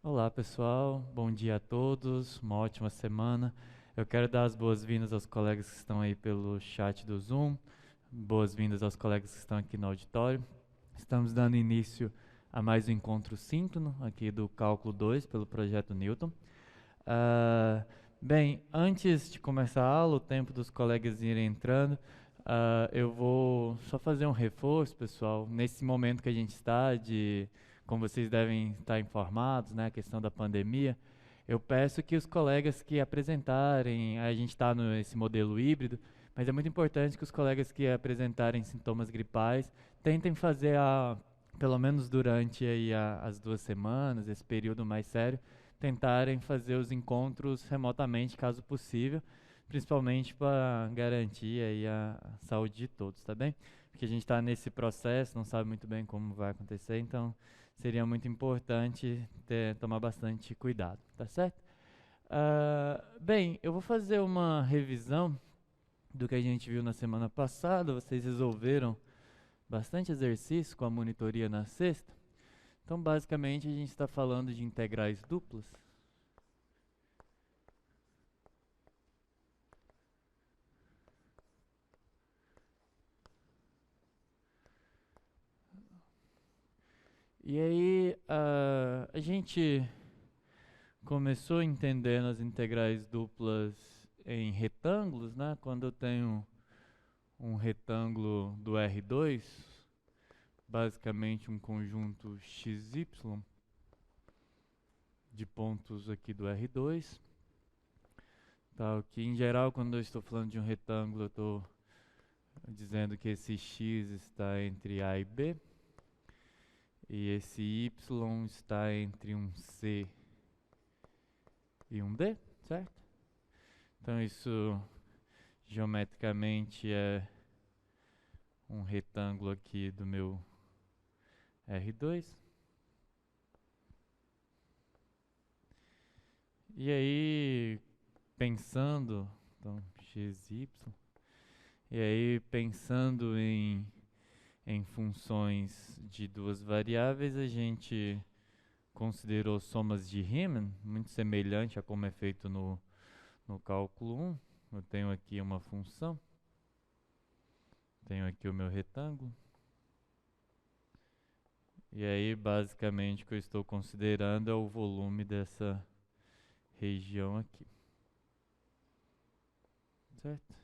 Olá pessoal, bom dia a todos, uma ótima semana. Eu quero dar as boas-vindas aos colegas que estão aí pelo chat do Zoom, boas-vindas aos colegas que estão aqui no auditório. Estamos dando início a mais um encontro síncrono aqui do Cálculo 2 pelo Projeto Newton. Ah, Bem, antes de começar a aula, o tempo dos colegas irem entrando, eu vou só fazer um reforço, pessoal, nesse momento que a gente está como vocês devem estar informados, né, a questão da pandemia. Eu peço que os colegas que apresentarem, a gente está nesse modelo híbrido, mas é muito importante que os colegas que apresentarem sintomas gripais tentem fazer pelo menos durante aí as 2 semanas, esse período mais sério, tentarem fazer os encontros remotamente, caso possível, principalmente para garantir aí a saúde de todos, tá bem? Porque a gente está nesse processo, não sabe muito bem como vai acontecer, então seria muito importante tomar bastante cuidado, tá certo? Bem, eu vou fazer uma revisão do que a gente viu na semana passada. Vocês resolveram bastante exercício com a monitoria na sexta. Então, basicamente, a gente está falando de integrais duplas. E aí, a gente começou entendendo as integrais duplas em retângulos, né? Quando eu tenho um retângulo do R2, basicamente um conjunto XY de pontos aqui do R2. Tá, que em geral, quando eu estou falando de um retângulo, eu estou dizendo que esse X está entre A e B, e esse Y está entre um C e um D, certo? Então isso geometricamente é um retângulo aqui do meu R2. E aí, pensando, então XY, e aí pensando em funções de duas variáveis, a gente considerou somas de Riemann, muito semelhante a como é feito no cálculo 1. Eu tenho aqui uma função, tenho aqui o meu retângulo, e aí basicamente o que eu estou considerando é o volume dessa região aqui, certo?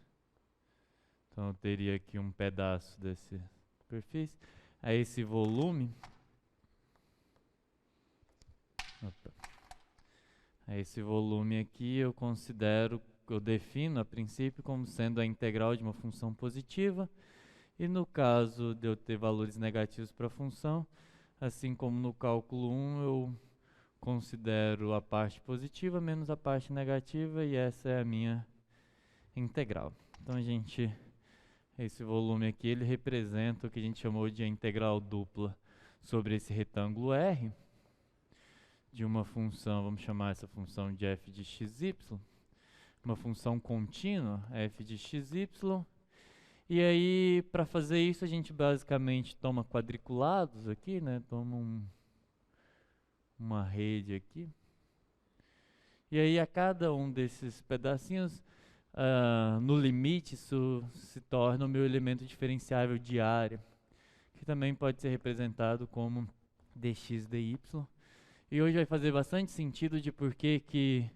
Então eu teria aqui um pedaço dessa superfície. Aí esse volume, opa, aí esse volume aqui eu defino a princípio como sendo a integral de uma função positiva. E no caso de eu ter valores negativos para a função, assim como no cálculo 1, eu considero a parte positiva menos a parte negativa, e essa é a minha integral. Então esse volume aqui, ele representa o que a gente chamou de integral dupla sobre esse retângulo R, de uma função, vamos chamar essa função de f de xy, uma função contínua, f de xy. E aí, para fazer isso, a gente basicamente toma quadriculados aqui, né? Toma uma rede aqui. E aí, a cada um desses pedacinhos, no limite, isso se torna o meu elemento diferenciável de área, que também pode ser representado como dx dy. E hoje vai fazer bastante sentido de por que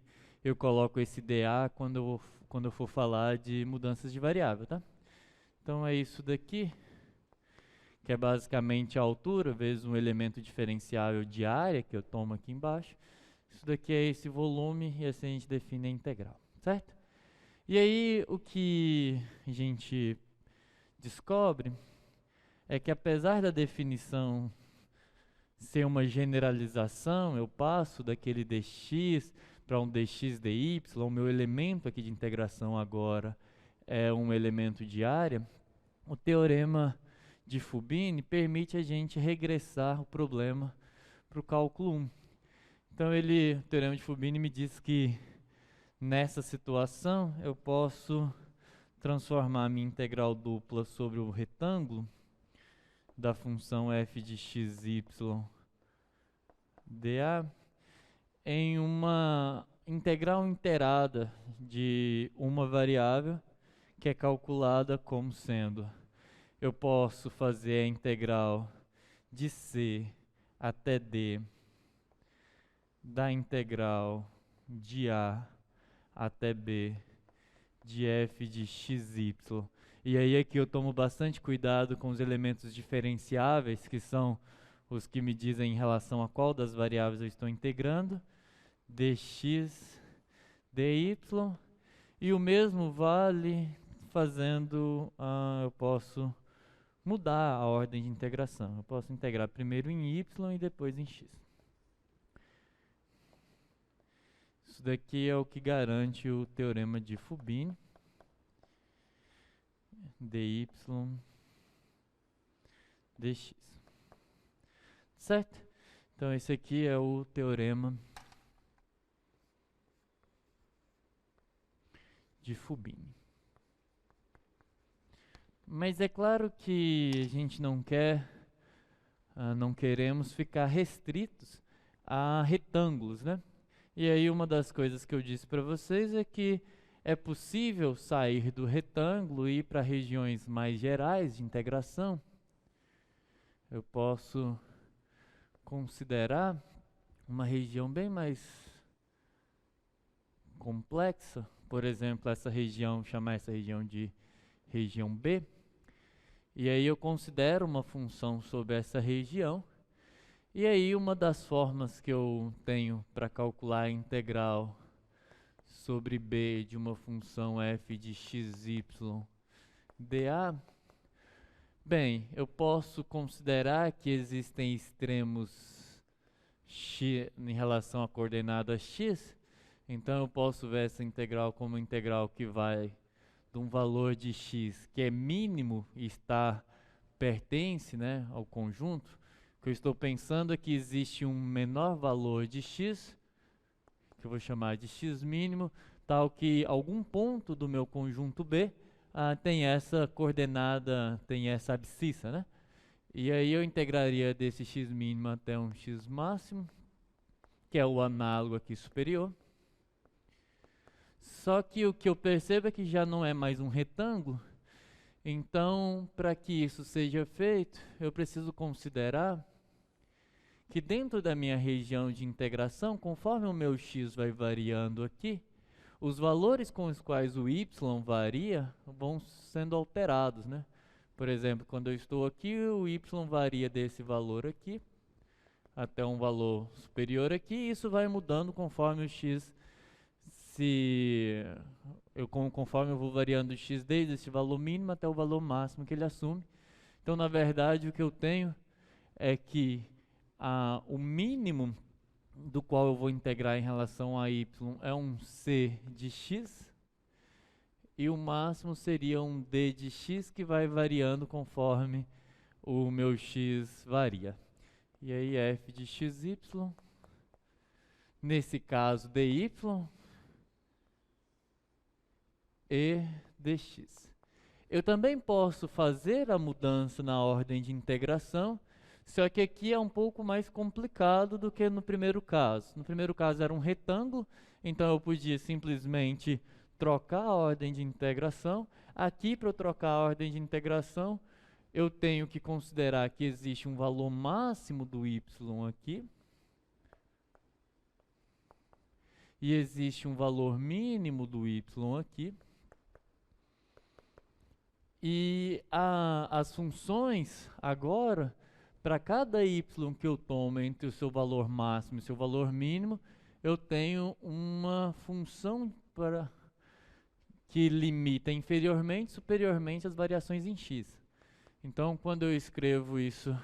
eu coloco esse dA quando eu for falar de mudanças de variável, tá? Então é isso daqui, que é basicamente a altura vezes um elemento diferenciável de área, que eu tomo aqui embaixo. Isso daqui é esse volume, e assim a gente define a integral, certo? E aí o que a gente descobre é que, apesar da definição ser uma generalização, eu passo daquele dx para um dx dy, o meu elemento aqui de integração agora é um elemento de área. O teorema de Fubini permite a gente regressar o problema para o cálculo 1. Então o teorema de Fubini me diz que nessa situação eu posso transformar a minha integral dupla sobre o retângulo da função f de xy dA em uma integral inteirada de uma variável que é calculada como sendo, eu posso fazer a integral de c até d da integral de a até b de f de xy. E aí aqui eu tomo bastante cuidado com os elementos diferenciáveis, que são os que me dizem em relação a qual das variáveis eu estou integrando, dx, dy, e o mesmo vale fazendo, eu posso mudar a ordem de integração. Eu posso integrar primeiro em y e depois em x. Isso daqui é o que garante o teorema de Fubini. dy, dx. Certo? Então esse aqui é o teorema de Fubini. Mas é claro que a gente não queremos ficar restritos a retângulos, né? E aí uma das coisas que eu disse para vocês é que é possível sair do retângulo e ir para regiões mais gerais de integração. Eu posso considerar uma região bem mais complexa, por exemplo, chamar essa região de região B, e aí eu considero uma função sobre essa região, e aí uma das formas que eu tenho para calcular a integral sobre B de uma função f de xy dA, bem, eu posso considerar que existem extremos x em relação à coordenada x, então eu posso ver essa integral como integral que vai de um valor de x que é mínimo e pertence, né, ao conjunto. O que eu estou pensando é que existe um menor valor de x, que eu vou chamar de x mínimo, tal que algum ponto do meu conjunto B tem essa coordenada, tem essa abscissa, né? E aí eu integraria desse x mínimo até um x máximo, que é o análogo aqui superior. Só que o que eu percebo é que já não é mais um retângulo, então para que isso seja feito, eu preciso considerar que dentro da minha região de integração, conforme o meu x vai variando aqui, os valores com os quais o y varia vão sendo alterados, né? Por exemplo, quando eu estou aqui, o y varia desse valor aqui até um valor superior aqui, e isso vai mudando conforme o x conforme eu vou variando o x desde esse valor mínimo até o valor máximo que ele assume. Então, na verdade, o que eu tenho é que o mínimo do qual eu vou integrar em relação a y é um c de x, e o máximo seria um d de x que vai variando conforme o meu x varia. E aí f de xy, nesse caso dy, e dx. Eu também posso fazer a mudança na ordem de integração, só que aqui é um pouco mais complicado do que no primeiro caso. No primeiro caso era um retângulo, então eu podia simplesmente trocar a ordem de integração. Aqui, para eu trocar a ordem de integração, eu tenho que considerar que existe um valor máximo do y aqui, e existe um valor mínimo do y aqui. E as funções, agora, para cada y que eu tomo entre o seu valor máximo e o seu valor mínimo, eu tenho uma função que limita inferiormente e superiormente as variações em x. Então, quando eu escrevo isso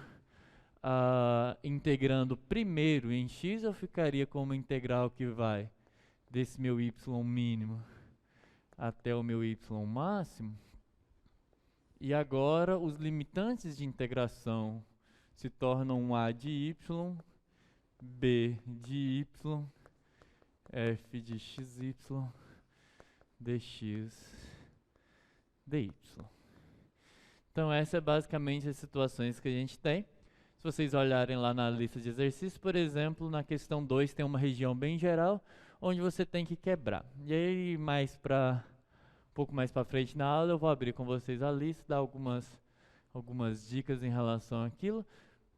integrando primeiro em x, eu ficaria com uma integral que vai desse meu y mínimo até o meu y máximo. E agora os limitantes de integração se tornam a de y, b de y, f de xy, dx, dy. Então essa é basicamente as situações que a gente tem. Se vocês olharem lá na lista de exercícios, por exemplo, na questão 2 tem uma região bem geral, onde você tem que quebrar. E aí, um pouco mais para frente na aula, eu vou abrir com vocês a lista, dar algumas dicas em relação àquilo.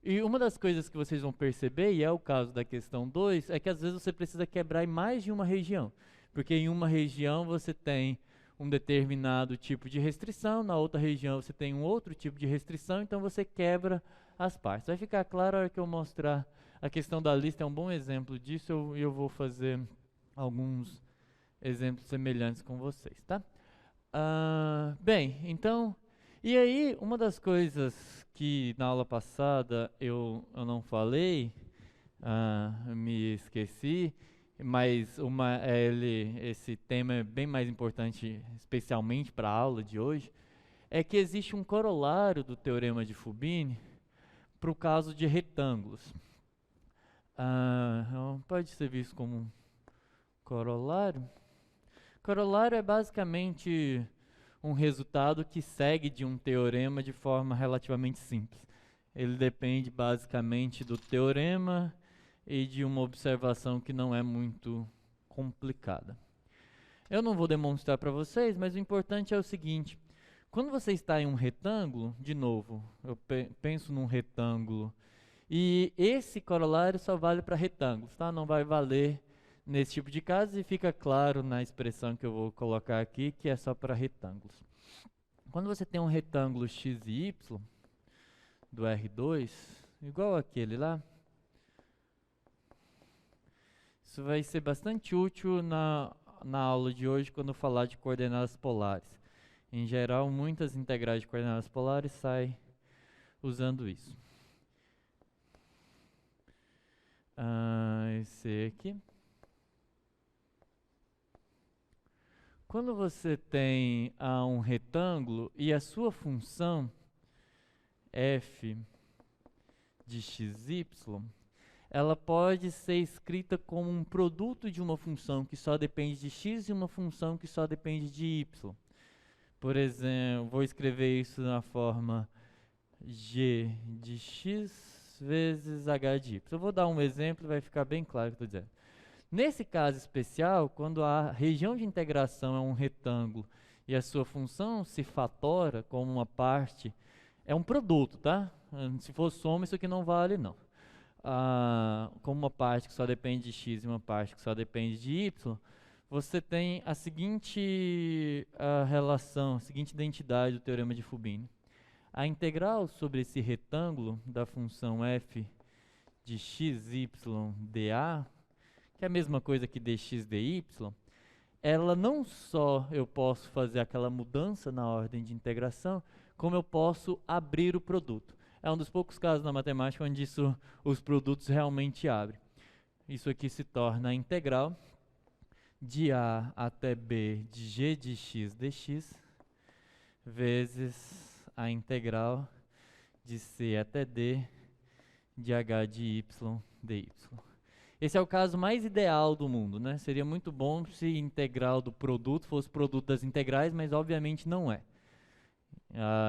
E uma das coisas que vocês vão perceber, e é o caso da questão 2, é que às vezes você precisa quebrar em mais de uma região. Porque em uma região você tem um determinado tipo de restrição, na outra região você tem um outro tipo de restrição, então você quebra as partes. Vai ficar claro a hora que eu mostrar. A questão da lista é um bom exemplo disso, e eu vou fazer alguns exemplos semelhantes com vocês, tá? Bem, então, e aí uma das coisas que na aula passada eu não falei, me esqueci, mas esse tema é bem mais importante, especialmente para a aula de hoje, é que existe um corolário do teorema de Fubini para o caso de retângulos. Pode ser visto como um corolário. Corolário é basicamente um resultado que segue de um teorema de forma relativamente simples. Ele depende basicamente do teorema e de uma observação que não é muito complicada. Eu não vou demonstrar para vocês, mas o importante é o seguinte: quando você está em um retângulo, de novo, eu penso num retângulo, e esse corolário só vale para retângulos, tá? Não vai valer nesse tipo de caso, e fica claro na expressão que eu vou colocar aqui que é só para retângulos. Quando você tem um retângulo x e y do R2, igual aquele lá, isso vai ser bastante útil na aula de hoje quando eu falar de coordenadas polares. Em geral, muitas integrais de coordenadas polares saem usando isso. Esse aqui. Quando você tem um retângulo e a sua função f de xy, ela pode ser escrita como um produto de uma função que só depende de x e uma função que só depende de y. Por exemplo, vou escrever isso na forma g de x vezes h de y. Eu vou dar um exemplo e vai ficar bem claro o que eu estou dizendo. Nesse caso especial, quando a região de integração é um retângulo e a sua função se fatora como uma parte, é um produto, tá? Se for soma, isso aqui não vale, não. Como uma parte que só depende de x e uma parte que só depende de y, você tem a seguinte relação, a seguinte identidade do teorema de Fubini. A integral sobre esse retângulo da função f de xy dA, que é a mesma coisa que dx dy, ela não só eu posso fazer aquela mudança na ordem de integração, como eu posso abrir o produto. É um dos poucos casos na matemática onde os produtos realmente abrem. Isso aqui se torna a integral de a até b de g de x dx vezes a integral de c até d de h de y dy. Esse é o caso mais ideal do mundo, né? Seria muito bom se a integral do produto fosse produto das integrais, mas obviamente não é.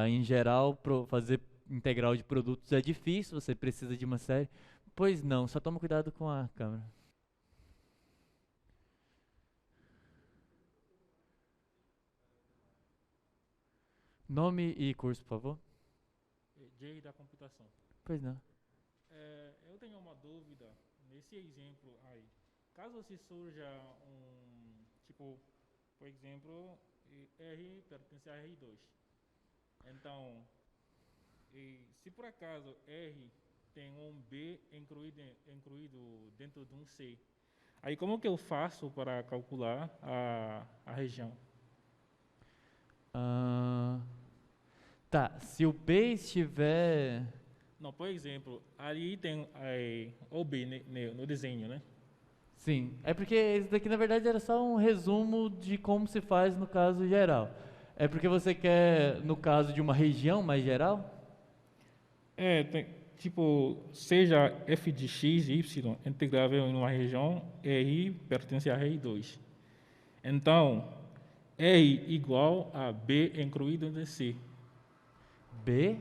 Em geral, fazer integral de produtos é difícil, você precisa de uma série. Pois não, só toma cuidado com a câmera. Nome e curso, por favor. J da computação. Pois não. Eu tenho uma dúvida nesse exemplo aí. Caso se surja tipo, por exemplo, R pertence a R2. Então, se por acaso R tem um B incluído dentro de um C, aí como que eu faço para calcular a região? Tá, se o B estiver... Não, por exemplo, ali tem o B no desenho, né? Sim, é porque esse daqui na verdade era só um resumo de como se faz no caso geral. É porque você quer, no caso de uma região mais geral? Tipo, seja f de x e y integrável em uma região, R pertence a R2. Então, R igual a B incluído em C. B?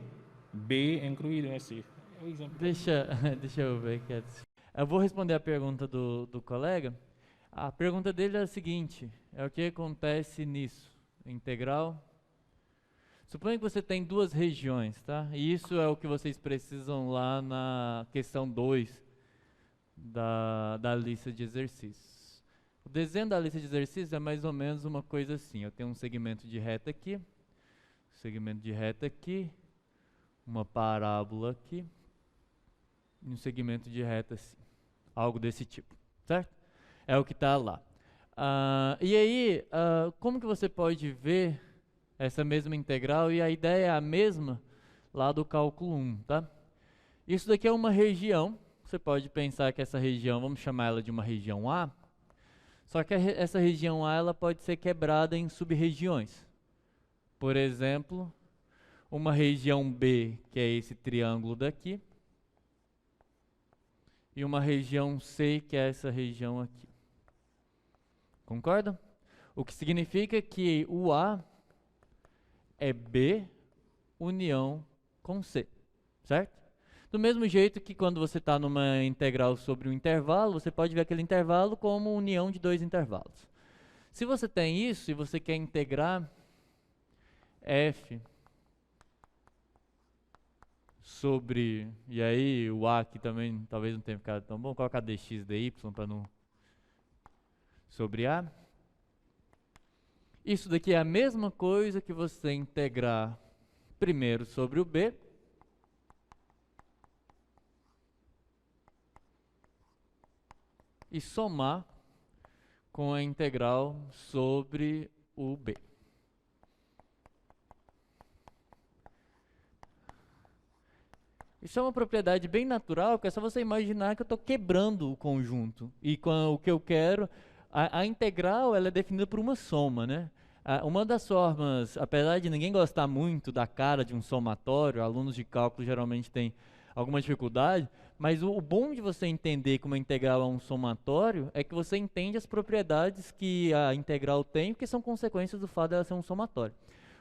B incluído em C. o exemplo. Deixa eu ver aqui. Eu vou responder a pergunta do colega. A pergunta dele é a seguinte: é o que acontece nisso? Integral. Suponha que você tem duas regiões, tá? E isso é o que vocês precisam lá na questão 2 da lista de exercícios. O desenho da lista de exercícios é mais ou menos uma coisa assim. Eu tenho um segmento de reta aqui, uma parábola aqui, e um segmento de reta assim. Algo desse tipo, certo? É o que está lá. E aí, como que você pode ver essa mesma integral? E a ideia é a mesma lá do cálculo 1, tá? Isso daqui é uma região. Você pode pensar que essa região, vamos chamar ela de uma região A. Só que essa região A ela pode ser quebrada em sub-regiões. Por exemplo, uma região B, que é esse triângulo daqui, e uma região C, que é essa região aqui. Concorda? O que significa que o A é B união com C, certo? Do mesmo jeito que quando você está numa integral sobre um intervalo, você pode ver aquele intervalo como união de dois intervalos. Se você tem isso e você quer integrar f sobre, e aí o a aqui também talvez não tenha ficado tão bom, colocar dx dy para não, sobre a. Isso daqui é a mesma coisa que você integrar primeiro sobre o b, e somar com a integral sobre o b. Isso é uma propriedade bem natural, que é só você imaginar que eu estou quebrando o conjunto. E com o que eu quero, a integral ela é definida por uma soma, né? Uma das formas, apesar de ninguém gostar muito da cara de um somatório, alunos de cálculo geralmente têm alguma dificuldade, mas o bom de você entender como a integral é um somatório é que você entende as propriedades que a integral tem, que são consequências do fato dela ser um somatório.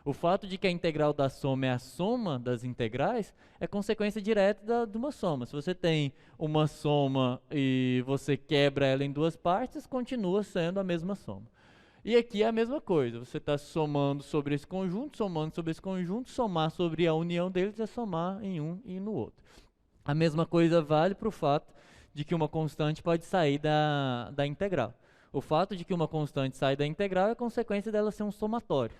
O fato de que a integral da soma é a soma das integrais é consequência direta de uma soma. Se você tem uma soma e você quebra ela em duas partes, continua sendo a mesma soma. E aqui é a mesma coisa, você está somando sobre esse conjunto, somar sobre a união deles é somar em um e no outro. A mesma coisa vale para o fato de que uma constante pode sair da integral. O fato de que uma constante sai da integral é consequência dela ser um somatório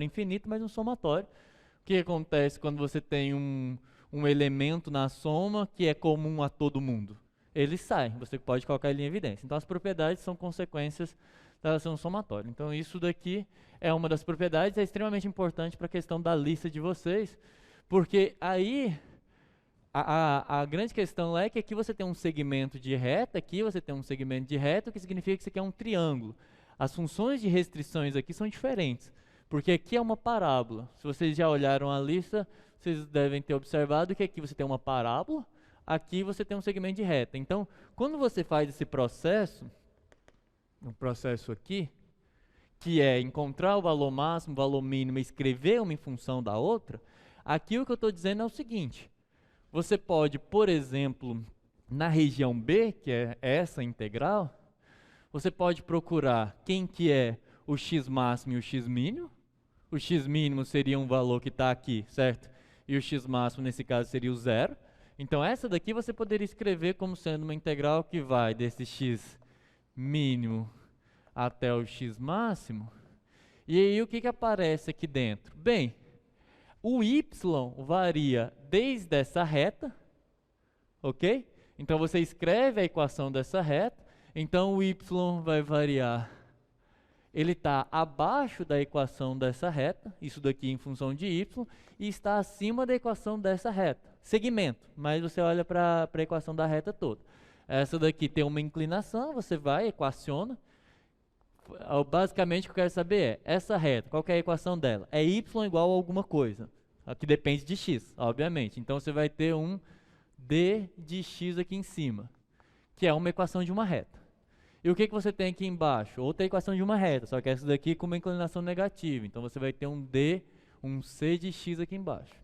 infinito, mas um somatório. O que acontece quando você tem um elemento na soma que é comum a todo mundo? Ele sai, você pode colocar ele em evidência. Então as propriedades são consequências dela ser um somatório. Então isso daqui é uma das propriedades, é extremamente importante para a questão da lista de vocês, porque aí a grande questão é que aqui você tem um segmento de reta, aqui você tem um segmento de reta, o que significa que isso aqui é um triângulo. As funções de restrições aqui são diferentes, porque aqui é uma parábola. Se vocês já olharam a lista, vocês devem ter observado que aqui você tem uma parábola, aqui você tem um segmento de reta. Então, quando você faz esse processo, um processo aqui, que é encontrar o valor máximo, o valor mínimo e escrever uma em função da outra, aqui o que eu estou dizendo é o seguinte: você pode, por exemplo, na região B, que é essa integral, você pode procurar quem que é o x máximo e o x mínimo. O x mínimo seria um valor que está aqui, certo? E o x máximo, nesse caso, seria o zero. Então, essa daqui você poderia escrever como sendo uma integral que vai desse x mínimo até o x máximo. E aí, o que que aparece aqui dentro? Bem, o y varia desde essa reta, ok? Então você escreve a equação dessa reta, então o y vai variar, ele está abaixo da equação dessa reta, isso daqui em função de y, e está acima da equação dessa reta, segmento, mas você olha para a equação da reta toda. Essa daqui tem uma inclinação, você vai, equaciona. Basicamente o que eu quero saber é, essa reta, qual que é a equação dela? É y igual a alguma coisa, que depende de x, obviamente. Então você vai ter um d de x aqui em cima, que é uma equação de uma reta. E o que você tem aqui embaixo? Outra equação de uma reta, só que essa daqui com uma inclinação negativa. Então você vai ter um d, um c de x aqui embaixo.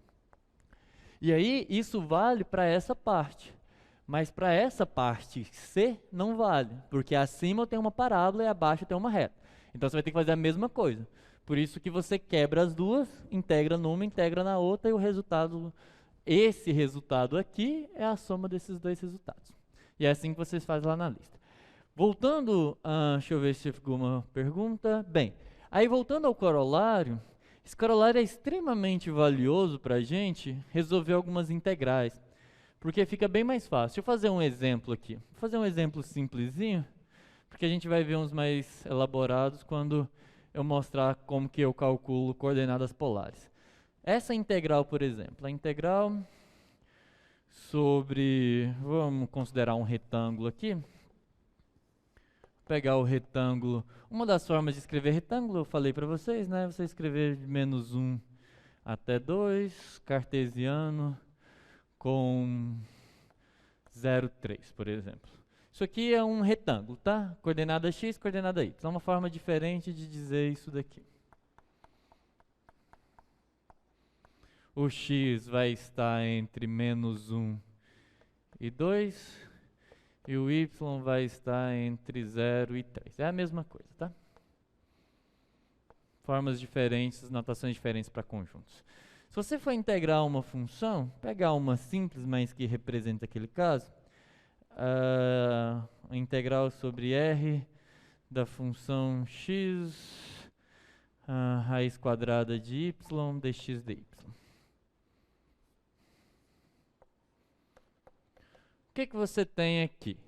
E aí, isso vale para essa parte. Mas para essa parte C, não vale. Porque acima eu tenho uma parábola e abaixo eu tenho uma reta. Então, você vai ter que fazer a mesma coisa. Por isso que você quebra as duas, integra numa, integra na outra, e o resultado, esse resultado aqui, é a soma desses dois resultados. E é assim que vocês fazem lá na lista. Voltando, deixa eu ver se ficou uma pergunta. Bem, aí voltando ao corolário, esse corolário é extremamente valioso para a gente resolver algumas integrais, porque fica bem mais fácil. Deixa eu fazer um exemplo aqui. Vou fazer um exemplo simplesinho, porque a gente vai ver uns mais elaborados quando eu mostrar como que eu calculo coordenadas polares. Essa integral, por exemplo, a integral sobre, vamos considerar um retângulo aqui. Pegar o retângulo, uma das formas de escrever retângulo, eu falei para vocês, né? Você escrever de menos 1 até 2, cartesiano, com 0,3, por exemplo. Isso aqui é um retângulo, tá? Coordenada x, coordenada y. É uma forma diferente de dizer isso daqui. O x vai estar entre menos 1 e 2, e o y vai estar entre 0 e 3. É a mesma coisa, tá? Formas diferentes, notações diferentes para conjuntos. Se você for integrar uma função, pegar uma simples, mas que representa aquele caso, a integral sobre r da função x, a raiz quadrada de y dx dy. O que você tem aqui?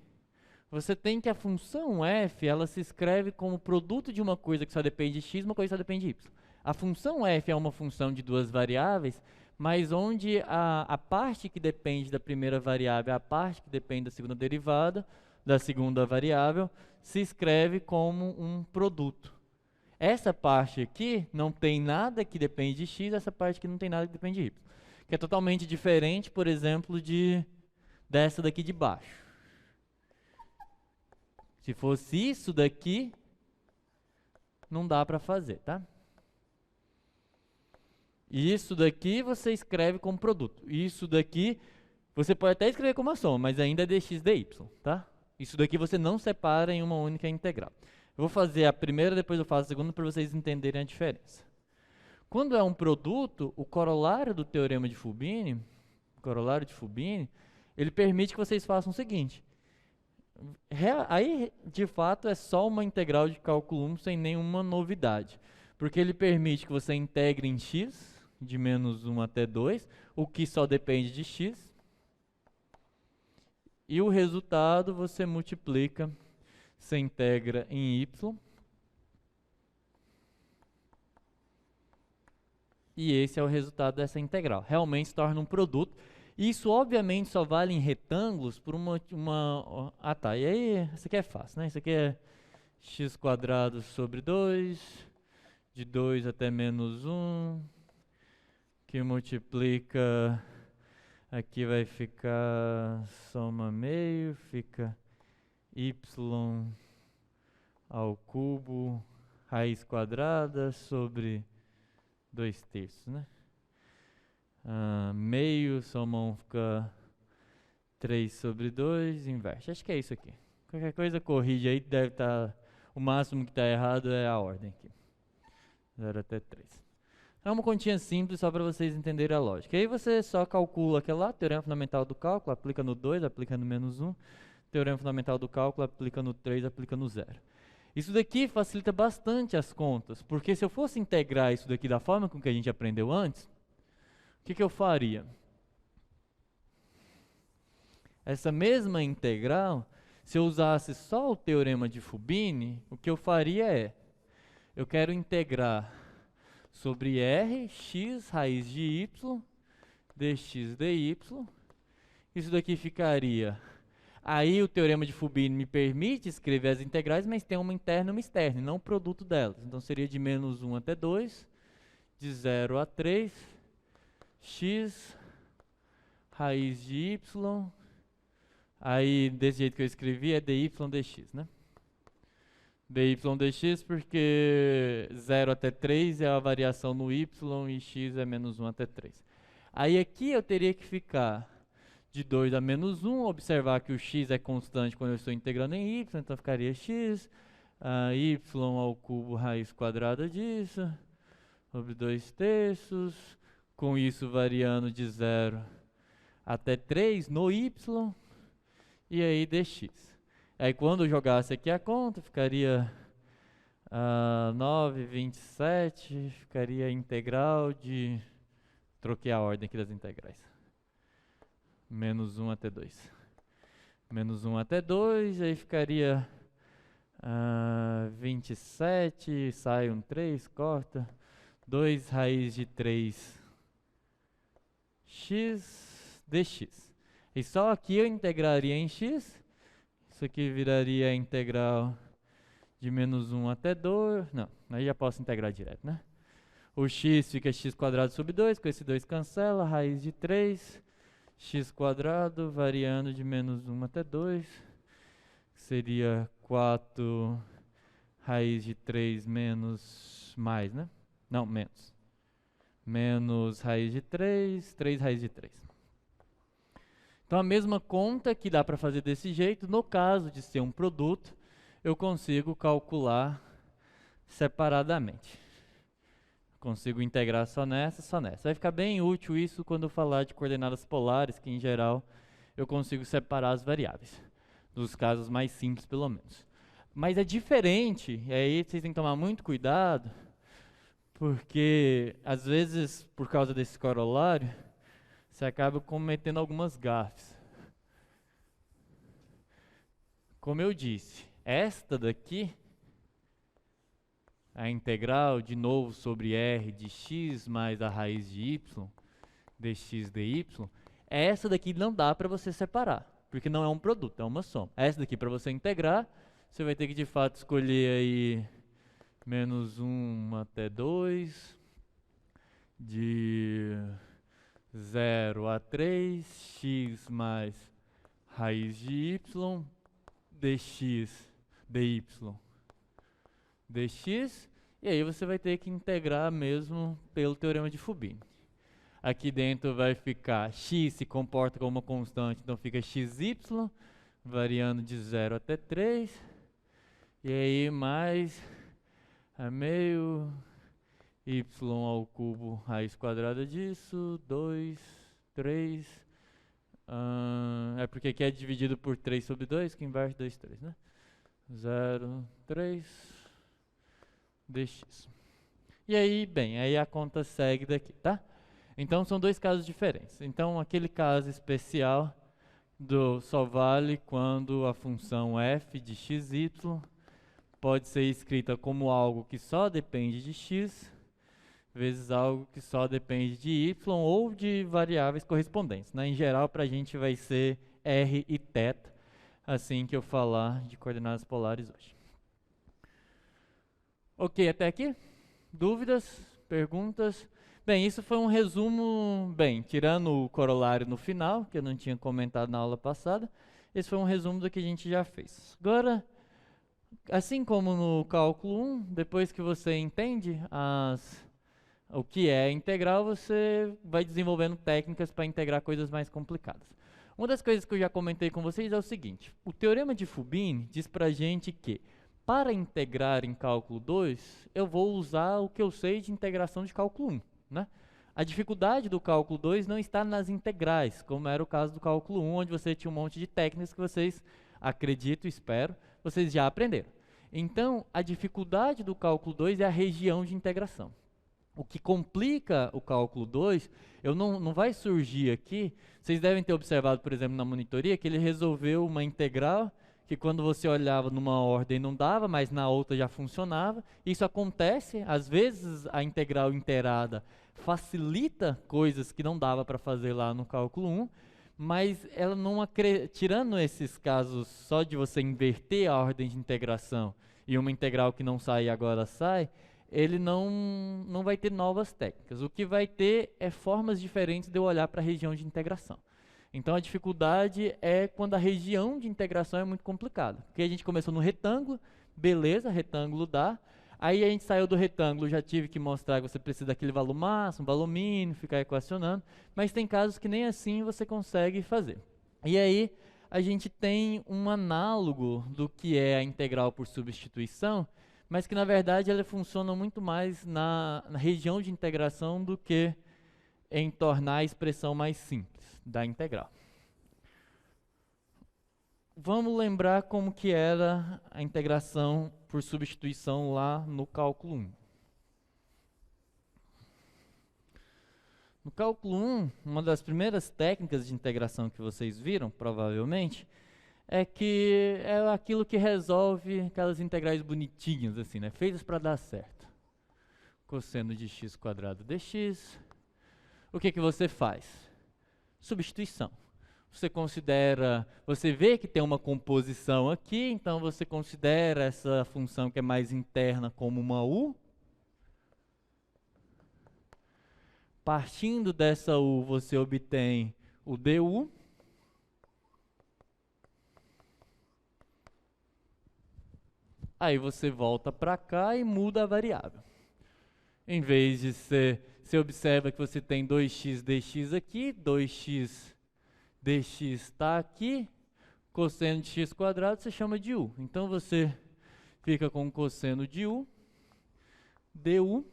Você tem que a função f, ela se escreve como produto de uma coisa que só depende de x, uma coisa que só depende de y. A função f é uma função de duas variáveis, mas onde a parte que depende da primeira variável, a parte que depende da segunda derivada, da segunda variável, se escreve como um produto. Essa parte aqui não tem nada que depende de x, essa parte aqui não tem nada que depende de y. Que é totalmente diferente, por exemplo, dessa daqui de baixo. Se fosse isso daqui, não dá para fazer, tá? Isso daqui você escreve como produto. Isso daqui você pode até escrever como a soma, mas ainda é dx dy, tá? Isso daqui você não separa em uma única integral. Eu vou fazer a primeira, depois eu faço a segunda para vocês entenderem a diferença. Quando é um produto, o corolário do teorema de Fubini, ele permite que vocês façam o seguinte. Aí, de fato, é só uma integral de cálculo 1 sem nenhuma novidade. Porque ele permite que você integre em x, de menos 1 até 2, o que só depende de x. E o resultado você multiplica, você integra em y. E esse é o resultado dessa integral. Realmente se torna um produto. Isso, obviamente, só vale em retângulos por Ah, tá. E aí, isso aqui é fácil, né? Isso aqui é x² sobre 2, de 2 até menos 1, que multiplica... Aqui vai ficar soma meio, fica y ao cubo, raiz quadrada sobre 2/3, né? Meio, soma 1 fica 3 sobre 2, inverte. Acho que é isso aqui. Qualquer coisa corrige aí, deve estar... O máximo que está errado é a ordem aqui. 0 até 3. É uma continha simples só para vocês entenderem a lógica. Aí você só calcula aquela lá, teorema fundamental do cálculo, aplica no 2, aplica no menos 1. Teorema fundamental do cálculo, aplica no 3, aplica no 0. Isso daqui facilita bastante as contas, porque se eu fosse integrar isso daqui da forma com que a gente aprendeu antes, o que eu faria? Essa mesma integral, se eu usasse só o teorema de Fubini, o que eu faria é, eu quero integrar sobre r, x raiz de y, dx dy. Isso daqui ficaria... Aí o teorema de Fubini me permite escrever as integrais, mas tem uma interna e uma externa, e não o produto delas. Então seria de menos 1 até 2, de 0 a 3, x raiz de y. Aí, desse jeito que eu escrevi, é dy dx, né? dy dx porque 0 até 3 é a variação no y e x é menos 1 até 3. Aí aqui eu teria que ficar de 2 a menos 1, observar que o x é constante quando eu estou integrando em y, então ficaria x, y ao cubo raiz quadrada disso, sobre 2/3, com isso variando de 0 até 3 no y, e aí dx. Aí quando eu jogasse aqui a conta, ficaria 9/27, ficaria integral de... Troquei a ordem aqui das integrais. Menos 1 até 2. Menos 1 até 2, aí ficaria 27, sai um 3, corta. 2 raiz de 3 x dx. E só aqui eu integraria em x. Isso aqui viraria a integral de menos 1 até 2. Não, aí já posso integrar direto, né? O x fica x quadrado sobre 2, com esse 2 cancela, raiz de 3, x quadrado variando de menos 1 até 2, seria 4 raiz de 3 menos mais, né? Não, menos. Menos raiz de 3, 3 raiz de 3. Então a mesma conta que dá para fazer desse jeito, no caso de ser um produto, eu consigo calcular separadamente. Consigo integrar só nessa, só nessa. Vai ficar bem útil isso quando eu falar de coordenadas polares, que em geral eu consigo separar as variáveis. Nos casos mais simples, pelo menos. Mas é diferente, e aí vocês têm que tomar muito cuidado, porque às vezes, por causa desse corolário, você acaba cometendo algumas gafes. Como eu disse, esta daqui, a integral, de novo, sobre r de x mais a raiz de y, dx dy, essa daqui não dá para você separar, porque não é um produto, é uma soma. Essa daqui, para você integrar, você vai ter que, de fato, escolher aí menos 1 até 2, de 0 a 3, x mais raiz de y, dx, dy, dx, e aí você vai ter que integrar mesmo pelo teorema de Fubini. Aqui dentro vai ficar x se comporta como uma constante, então fica xy, variando de 0 até 3, e aí mais a meio, y ao cubo raiz quadrada disso, 2, 3, é porque aqui é dividido por 3 sobre 2, que embaixo 2, 3, né? 0, 3, dx. E aí, bem, aí a conta segue daqui, tá? Então são dois casos diferentes. Então aquele caso especial só vale quando a função f de xy pode ser escrita como algo que só depende de x, vezes algo que só depende de y ou de variáveis correspondentes, né? Em geral, para a gente vai ser r e θ, assim que eu falar de coordenadas polares hoje. Ok, até aqui? Dúvidas? Perguntas? Bem, isso foi um resumo, bem, tirando o corolário no final, que eu não tinha comentado na aula passada, esse foi um resumo do que a gente já fez. Agora, assim como no cálculo 1, depois que você entende o que é integral, você vai desenvolvendo técnicas para integrar coisas mais complicadas. Uma das coisas que eu já comentei com vocês é o seguinte: o teorema de Fubini diz para a gente que, para integrar em cálculo 2, eu vou usar o que eu sei de integração de cálculo 1. Né? A dificuldade do cálculo 2 não está nas integrais, como era o caso do cálculo 1, onde você tinha um monte de técnicas que vocês, acredito, espero, vocês já aprenderam. Então, a dificuldade do cálculo 2 é a região de integração. O que complica o cálculo 2, não vai surgir aqui, vocês devem ter observado, por exemplo, na monitoria, que ele resolveu uma integral que quando você olhava numa ordem não dava, mas na outra já funcionava. Isso acontece, às vezes a integral inteirada facilita coisas que não dava para fazer lá no cálculo 1, mas ela não tirando esses casos só de você inverter a ordem de integração e uma integral que não sai agora sai, ele não vai ter novas técnicas. O que vai ter é formas diferentes de eu olhar para a região de integração. Então a dificuldade é quando a região de integração é muito complicada. Porque a gente começou no retângulo, beleza, retângulo dá. Aí a gente saiu do retângulo, já tive que mostrar que você precisa daquele valor máximo, valor mínimo, ficar equacionando, mas tem casos que nem assim você consegue fazer. E aí a gente tem um análogo do que é a integral por substituição, mas que na verdade ela funciona muito mais na região de integração do que em tornar a expressão mais simples da integral. Vamos lembrar como que era a integração por substituição lá no cálculo 1. No cálculo 1, uma das primeiras técnicas de integração que vocês viram, provavelmente, é que é aquilo que resolve aquelas integrais bonitinhas, assim, né? Feitas para dar certo. Cosseno de x² dx. O que você faz? Substituição. Você vê que tem uma composição aqui, então você considera essa função que é mais interna como uma u. Partindo dessa u, você obtém o du. Aí você volta para cá e muda a variável. Em vez de você observa que você tem 2x dx aqui, 2x dx está aqui, cosseno de x² você chama de u. Então você fica com o cosseno de u, du,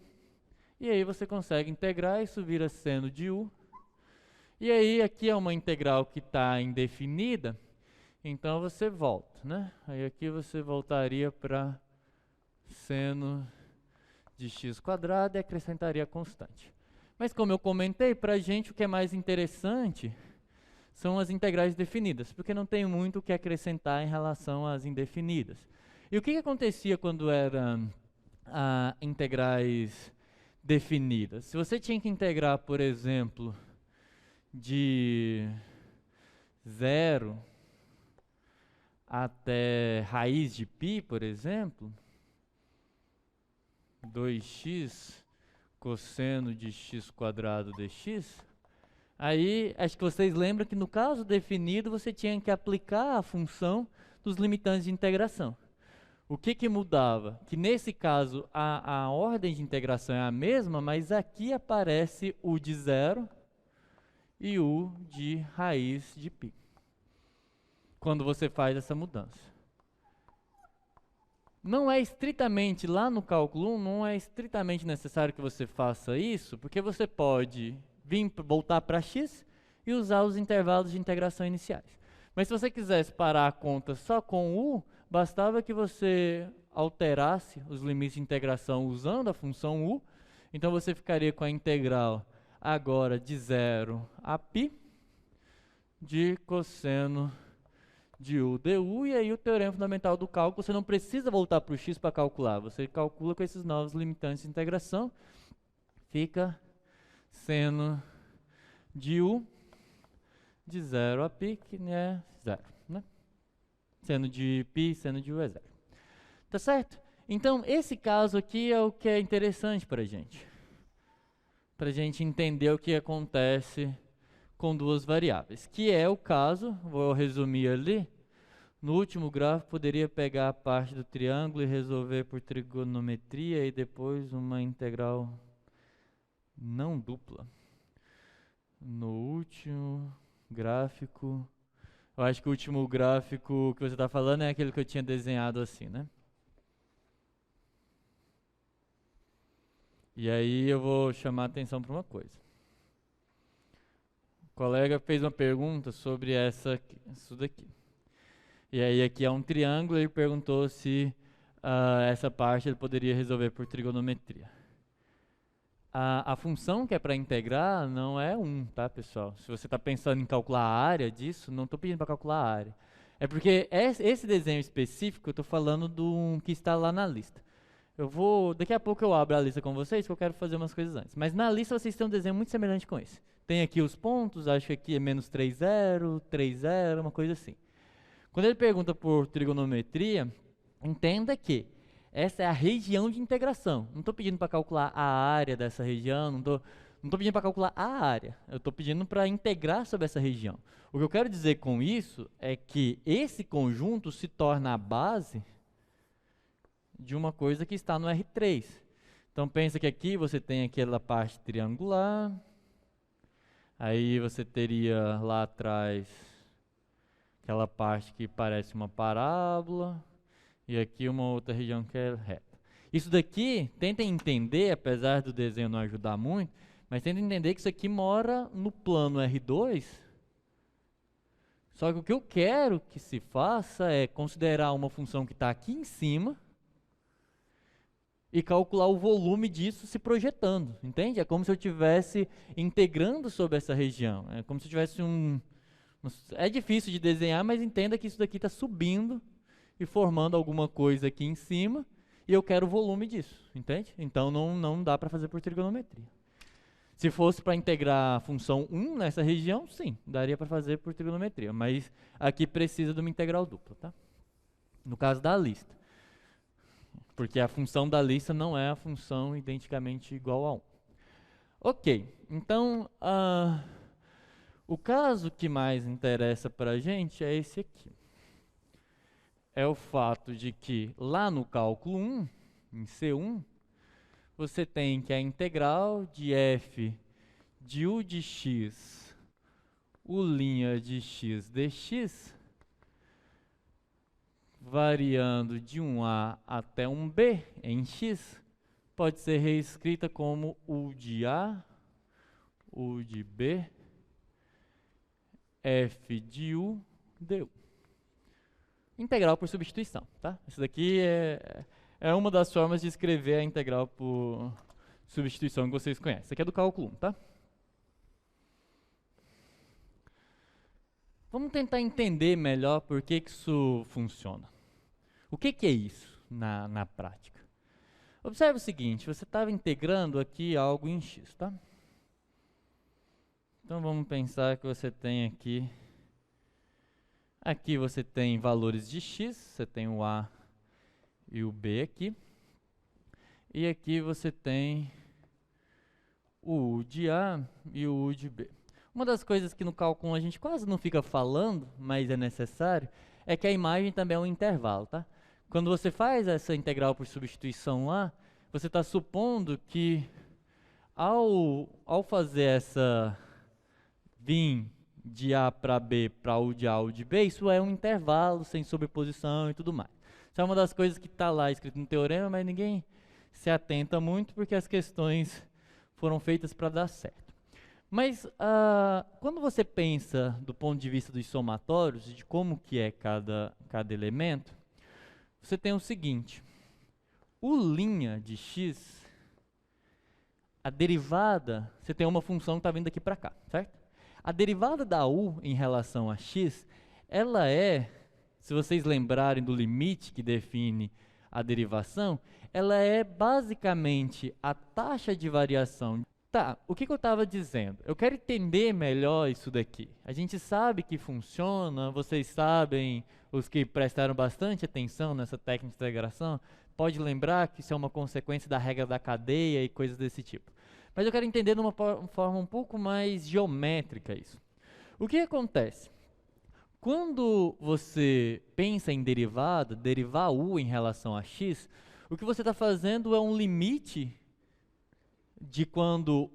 e aí você consegue integrar, isso vira seno de u. E aí aqui é uma integral que está indefinida, então você volta, né? Aí aqui você voltaria para seno de x² e acrescentaria a constante. Mas como eu comentei, para a gente o que é mais interessante são as integrais definidas, porque não tem muito o que acrescentar em relação às indefinidas. E o que acontecia quando eram integrais definidas? Se você tinha que integrar, por exemplo, de 0 até raiz de π, por exemplo, 2x cosseno de x² dx, aí acho que vocês lembram que no caso definido você tinha que aplicar a função dos limitantes de integração. O que mudava? Que nesse caso a ordem de integração é a mesma, mas aqui aparece u de 0 e u de raiz de π. Quando você faz essa mudança. Não é estritamente, lá no cálculo 1, não é estritamente necessário que você faça isso, porque você pode voltar para x e usar os intervalos de integração iniciais. Mas se você quisesse parar a conta só com u, bastava que você alterasse os limites de integração usando a função u. Então você ficaria com a integral agora de 0 a π de cosseno de u du, e aí o teorema fundamental do cálculo, você não precisa voltar para o x para calcular, você calcula com esses novos limitantes de integração, fica seno de u de 0 a π, que é 0, né? Seno de π, seno de u é 0. Tá certo? Então, esse caso aqui é o que é interessante para a gente entender o que acontece com duas variáveis, que é o caso, vou resumir ali, no último gráfico poderia pegar a parte do triângulo e resolver por trigonometria e depois uma integral não dupla. No último gráfico, eu acho que o último gráfico que você está falando é aquele que eu tinha desenhado assim, né? E aí eu vou chamar a atenção para uma coisa. O colega fez uma pergunta sobre isso daqui. E aí aqui é um triângulo e ele perguntou se essa parte ele poderia resolver por trigonometria. A função que é para integrar não é 1, tá, pessoal? Se você está pensando em calcular a área disso, não estou pedindo para calcular a área. É porque esse desenho específico eu estou falando do que está lá na lista. Daqui a pouco eu abro a lista com vocês, que eu quero fazer umas coisas antes. Mas na lista vocês têm um desenho muito semelhante com esse. Tem aqui os pontos, acho que aqui é menos 3, 0, 3, 0, uma coisa assim. Quando ele pergunta por trigonometria, entenda que essa é a região de integração. Não estou pedindo para calcular a área dessa região, não estou pedindo para calcular a área. Eu estou pedindo para integrar sobre essa região. O que eu quero dizer com isso é que esse conjunto se torna a base de uma coisa que está no R3. Então pensa que aqui você tem aquela parte triangular, aí você teria lá atrás aquela parte que parece uma parábola, e aqui uma outra região que é reta. Isso daqui, tentem entender, apesar do desenho não ajudar muito, mas tentem entender que isso aqui mora no plano R2. Só que o que eu quero que se faça é considerar uma função que está aqui em cima e calcular o volume disso se projetando, entende? É como se eu estivesse integrando sobre essa região. É como se eu tivesse é difícil de desenhar, mas entenda que isso daqui está subindo e formando alguma coisa aqui em cima, e eu quero o volume disso, entende? Então não dá para fazer por trigonometria. Se fosse para integrar a função 1 nessa região, sim, daria para fazer por trigonometria, mas aqui precisa de uma integral dupla, tá? No caso da lista. Porque a função da lista não é a função identicamente igual a 1. Ok, então o caso que mais interessa para a gente é esse aqui. É o fato de que lá no cálculo 1, em C1, você tem que a integral de f de u de x, u' de x dx, variando de um a até um b em x, pode ser reescrita como u de a, u de b, f de u du. Integral por substituição, tá? Isso daqui é uma das formas de escrever a integral por substituição que vocês conhecem. Isso aqui é do cálculo 1, tá? Vamos tentar entender melhor por que isso funciona. O que é isso na prática? Observe o seguinte, você estava integrando aqui algo em x, tá? Então vamos pensar que você tem aqui você tem valores de x, você tem o a e o b aqui. E aqui você tem o u de a e o u de b. Uma das coisas que no cálculo a gente quase não fica falando, mas é necessário, é que a imagem também é um intervalo, tá? Quando você faz essa integral por substituição lá, você está supondo que ao fazer essa vir de A para B para U de A, U de B, isso é um intervalo sem sobreposição e tudo mais. Isso é uma das coisas que está lá escrito no teorema, mas ninguém se atenta muito porque as questões foram feitas para dar certo. Mas quando você pensa do ponto de vista dos somatórios e de como que é cada elemento, você tem o seguinte, u' de x, a derivada, você tem uma função que está vindo daqui para cá, certo? A derivada da u em relação a x, ela se vocês lembrarem do limite que define a derivação, ela é basicamente a taxa de variação. Tá, o que eu estava dizendo? Eu quero entender melhor isso daqui. A gente sabe que funciona, vocês sabem, os que prestaram bastante atenção nessa técnica de integração, pode lembrar que isso é uma consequência da regra da cadeia e coisas desse tipo. Mas eu quero entender de uma forma um pouco mais geométrica isso. O que acontece? Quando você pensa em derivada, derivar u em relação a x, o que você está fazendo é um limite de quando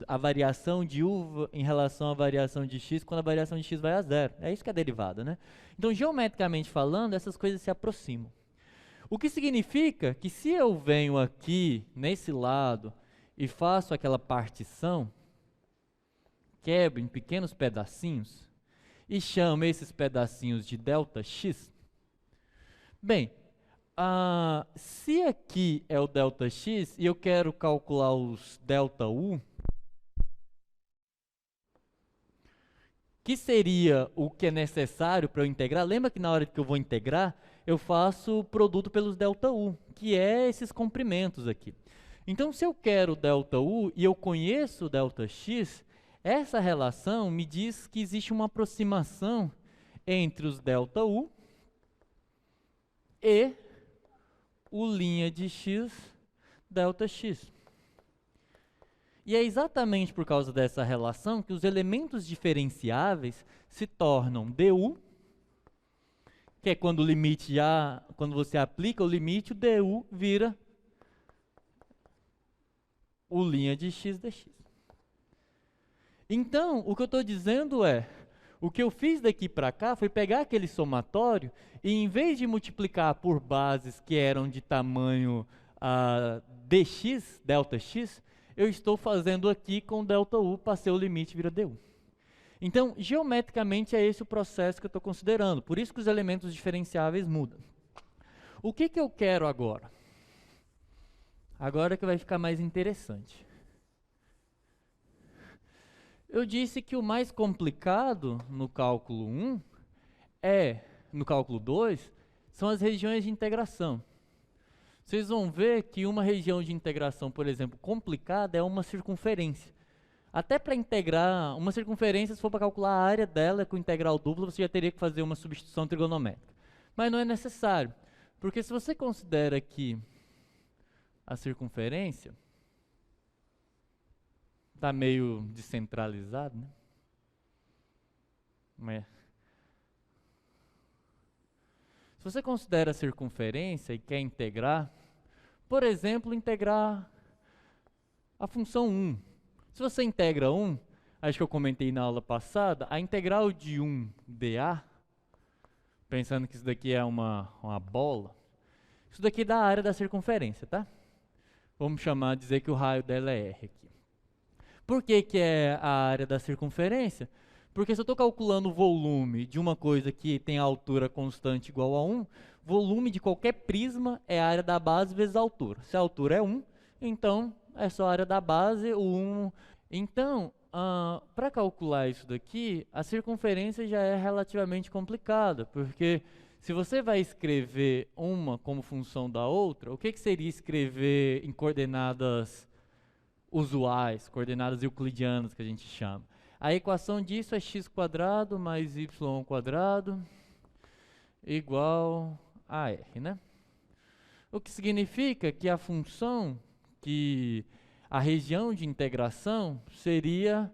a variação de u em relação à variação de x, quando a variação de x vai a zero. É isso que é a derivada, né? Então, geometricamente falando, essas coisas se aproximam. O que significa que se eu venho aqui, nesse lado, e faço aquela partição, quebro em pequenos pedacinhos, e chamo esses pedacinhos de ΔX, bem, se aqui é o ΔX e eu quero calcular os ΔU, que seria o que é necessário para eu integrar, lembra que na hora que eu vou integrar, eu faço o produto pelos ΔU, que é esses comprimentos aqui. Então, se eu quero ΔU e eu conheço o ΔX, essa relação me diz que existe uma aproximação entre os ΔU e u' de x, ΔX. E é exatamente por causa dessa relação que os elementos diferenciáveis se tornam du que é quando o limite quando você aplica o limite, o du vira o linha de x dx. Então, o que eu estou dizendo é, o que eu fiz daqui para cá foi pegar aquele somatório e, em vez de multiplicar por bases que eram de tamanho dx, delta x, eu estou fazendo aqui com delta u, passei o limite, vira du. Então, geometricamente, é esse o processo que eu estou considerando. Por isso que os elementos diferenciáveis mudam. O que eu quero agora? Agora que vai ficar mais interessante. Eu disse que o mais complicado no cálculo 1 no cálculo 2, são as regiões de integração. Vocês vão ver que uma região de integração, por exemplo, complicada é uma circunferência. Até para integrar uma circunferência, se for para calcular a área dela com integral dupla, você já teria que fazer uma substituição trigonométrica. Mas não é necessário, porque se você considera aqui a circunferência, está meio descentralizado, né? Se você considera a circunferência e quer integrar, por exemplo, integrar a função 1. Se você integra 1, acho que eu comentei na aula passada, a integral de 1 dA, pensando que isso daqui é uma bola, isso daqui dá a área da circunferência, tá? Vamos dizer que o raio dela é R aqui. Por que é a área da circunferência? Porque se eu estou calculando o volume de uma coisa que tem a altura constante igual a 1, volume de qualquer prisma é a área da base vezes a altura. Se a altura é 1, então é só a área da base, o 1. Então, para calcular isso daqui, a circunferência já é relativamente complicada, porque se você vai escrever uma como função da outra, o que seria escrever em coordenadas usuais, coordenadas euclidianas que a gente chama? A equação disso é x² mais y² igual a r, né? O que significa que a função, que a região de integração seria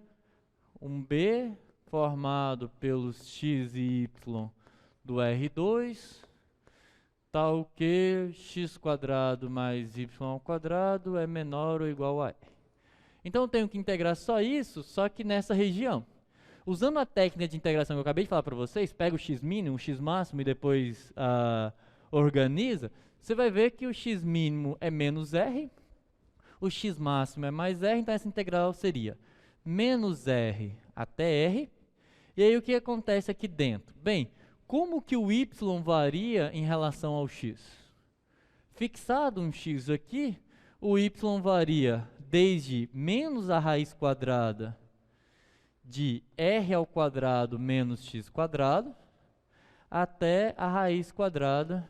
um B formado pelos x e y do R2, tal que x² mais y² é menor ou igual a r. Então eu tenho que integrar só isso, só que nessa região. Usando a técnica de integração que eu acabei de falar para vocês, pega o x mínimo, o x máximo e depois organiza, você vai ver que o x mínimo é menos r, o x máximo é mais r, então essa integral seria menos r até r. E aí o que acontece aqui dentro? Bem, como que o y varia em relação ao x? Fixado um x aqui, o y varia desde menos a raiz quadrada de r² menos x² até a raiz quadrada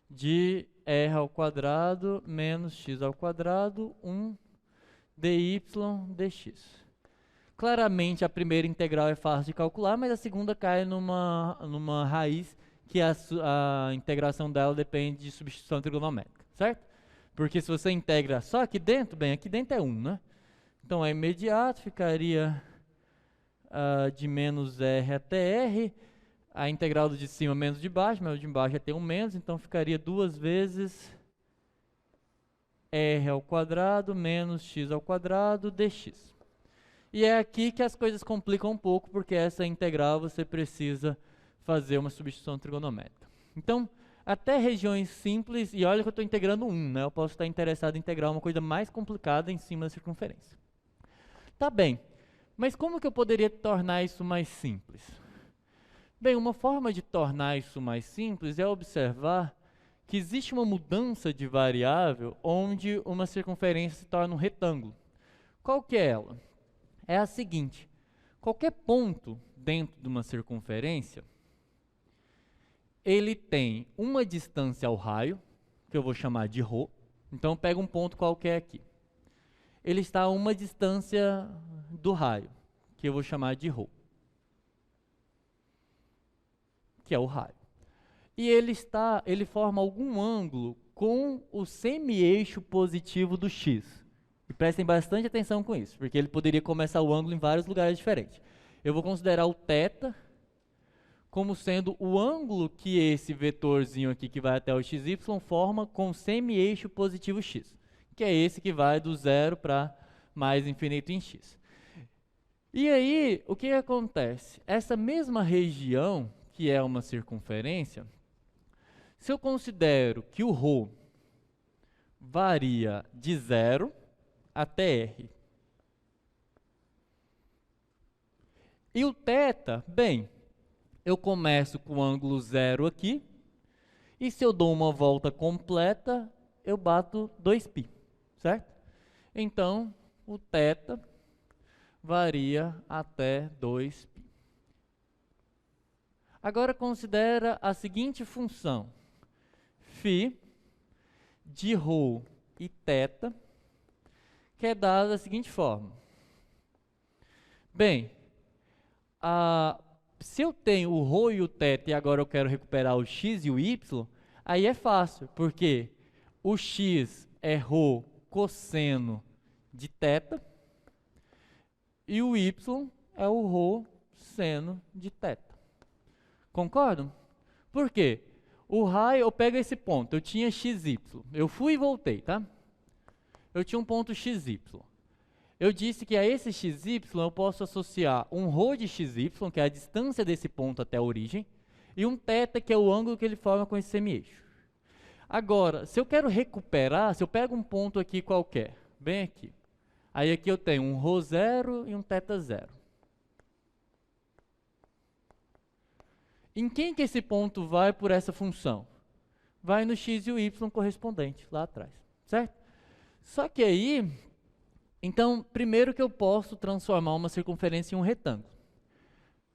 de r² menos x², 1 dy dx. Claramente a primeira integral é fácil de calcular, mas a segunda cai numa raiz que a integração dela depende de substituição trigonométrica, certo? Porque se você integra só aqui dentro, bem, aqui dentro é 1, né? Então é imediato, ficaria de menos r até r, a integral do de cima menos de baixo, mas o de baixo já tem um menos, então ficaria 2 vezes r² menos x² dx. E é aqui que as coisas complicam um pouco, porque essa integral você precisa fazer uma substituição trigonométrica. Então, até regiões simples, e olha que eu estou integrando 1, né? Eu posso estar interessado em integrar uma coisa mais complicada em cima da circunferência. Tá bem, mas como que eu poderia tornar isso mais simples? Bem, uma forma de tornar isso mais simples é observar que existe uma mudança de variável onde uma circunferência se torna um retângulo. Qual que é ela? É a seguinte: qualquer ponto dentro de uma circunferência, ele tem uma distância ao raio, que eu vou chamar de ρ. Então, pega um ponto qualquer aqui. Ele está a uma distância do raio, que eu vou chamar de ρ, que é o raio. E ele forma algum ângulo com o semi-eixo positivo do x. E prestem bastante atenção com isso, porque ele poderia começar o ângulo em vários lugares diferentes. Eu vou considerar o θ como sendo o ângulo que esse vetorzinho aqui que vai até o xy forma com semi-eixo positivo x, que é esse que vai do zero para mais infinito em x. E aí, o que acontece? Essa mesma região, que é uma circunferência, se eu considero que o ρ varia de 0 até r, e o θ, bem, eu começo com o ângulo 0 aqui, e se eu dou uma volta completa, eu bato 2π, certo? Então, o θ varia até 2π. Agora considera a seguinte função, φ de ρ e θ, que é dada da seguinte forma. Bem, se eu tenho o ρ e o θ e agora eu quero recuperar o x e o y, aí é fácil, porque o x é ρ cosseno de θ e o y é o ρ seno de θ. Concordam? Por quê? O raio, eu pego esse ponto, eu tinha xy, eu fui e voltei, tá? Eu tinha um ponto xy. Eu disse que a esse xy eu posso associar um ρ de xy, que é a distância desse ponto até a origem, e um θ, que é o ângulo que ele forma com esse semi-eixo. Agora, se eu quero recuperar, se eu pego um ponto aqui qualquer, bem aqui, aí aqui eu tenho um ρ0 e um θ0. Em quem que esse ponto vai por essa função? Vai no x e o y correspondente, lá atrás, certo? Só que aí, então, primeiro que eu posso transformar uma circunferência em um retângulo.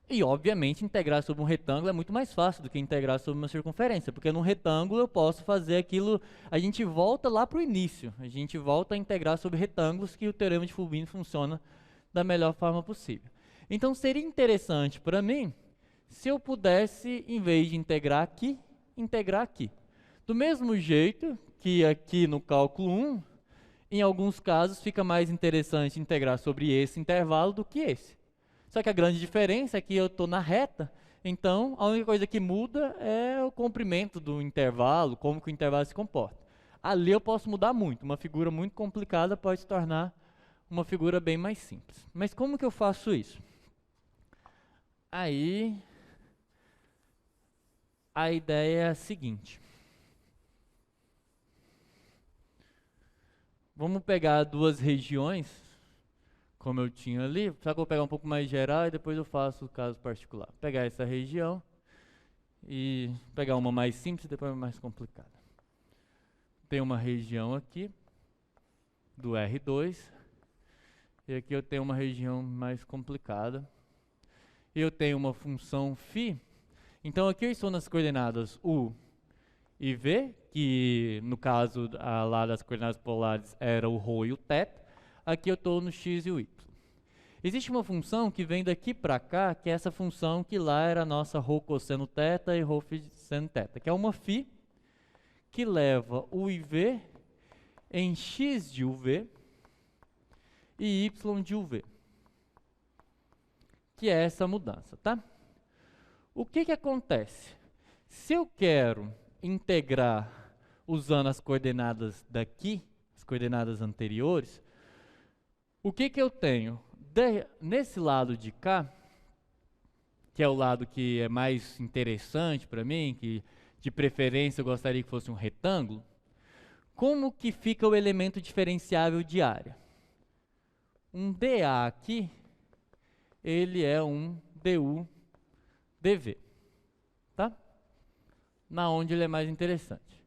E, obviamente, integrar sobre um retângulo é muito mais fácil do que integrar sobre uma circunferência, porque num retângulo eu posso fazer aquilo, a gente volta lá para o início, a gente volta a integrar sobre retângulos, que o teorema de Fubini funciona da melhor forma possível. Então, seria interessante para mim se eu pudesse, em vez de integrar aqui, integrar aqui. Do mesmo jeito que aqui no cálculo 1, em alguns casos fica mais interessante integrar sobre esse intervalo do que esse. Só que a grande diferença é que eu estou na reta, então a única coisa que muda é o comprimento do intervalo, como que o intervalo se comporta. Ali eu posso mudar muito, uma figura muito complicada pode se tornar uma figura bem mais simples. Mas como que eu faço isso? Aí, a ideia é a seguinte. Vamos pegar duas regiões, como eu tinha ali, só que eu vou pegar um pouco mais geral e depois eu faço o caso particular. Pegar essa região e pegar uma mais simples e depois uma mais complicada. Tem uma região aqui, do R2, e aqui eu tenho uma região mais complicada. E eu tenho uma função φ, então aqui eu estou nas coordenadas U e V, que no caso lá das coordenadas polares era o ρ e o θ, aqui eu estou no x e o y. Existe uma função que vem daqui para cá, que é essa função que lá era a nossa ρ cosseno θ e ρ seno θ, que é uma φ que leva u e v em x de uv e y de uv, que é essa mudança, tá? O que que acontece? Se eu quero integrar usando as coordenadas daqui, as coordenadas anteriores, o que que eu tenho? Nesse lado de cá, que é o lado que é mais interessante para mim, que de preferência eu gostaria que fosse um retângulo, como que fica o elemento diferenciável de área? Um dA aqui, ele é um du dv, tá? Na onde ele é mais interessante.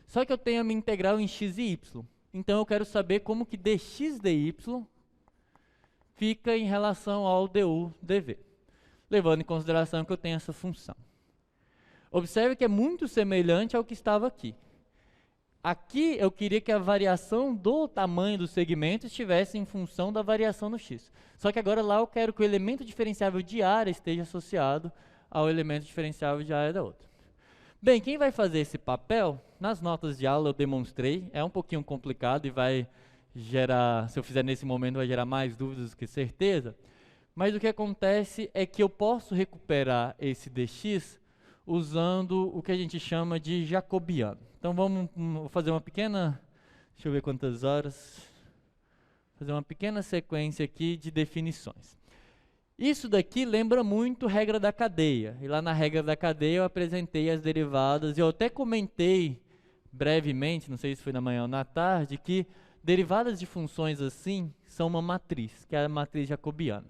Só que eu tenho a minha integral em x e y, então eu quero saber como que dx dy fica em relação ao du dv, levando em consideração que eu tenho essa função. Observe que é muito semelhante ao que estava aqui. Aqui eu queria que a variação do tamanho do segmento estivesse em função da variação no x. Só que agora lá eu quero que o elemento diferenciável de área esteja associado ao elemento diferenciável de área da outra. Bem, quem vai fazer esse papel, nas notas de aula eu demonstrei, é um pouquinho complicado e vai gerar, se eu fizer nesse momento vai gerar mais dúvidas do que certeza, Mas o que acontece é que eu posso recuperar esse dx usando o que a gente chama de jacobiano. Então vamos fazer uma pequena, deixa eu ver quantas horas, fazer uma pequena sequência aqui de definições. Isso daqui lembra muito regra da cadeia, e lá na regra da cadeia eu apresentei as derivadas, e eu até comentei brevemente, não sei se foi na manhã ou na tarde, que derivadas de funções assim são uma matriz, que é a matriz jacobiana.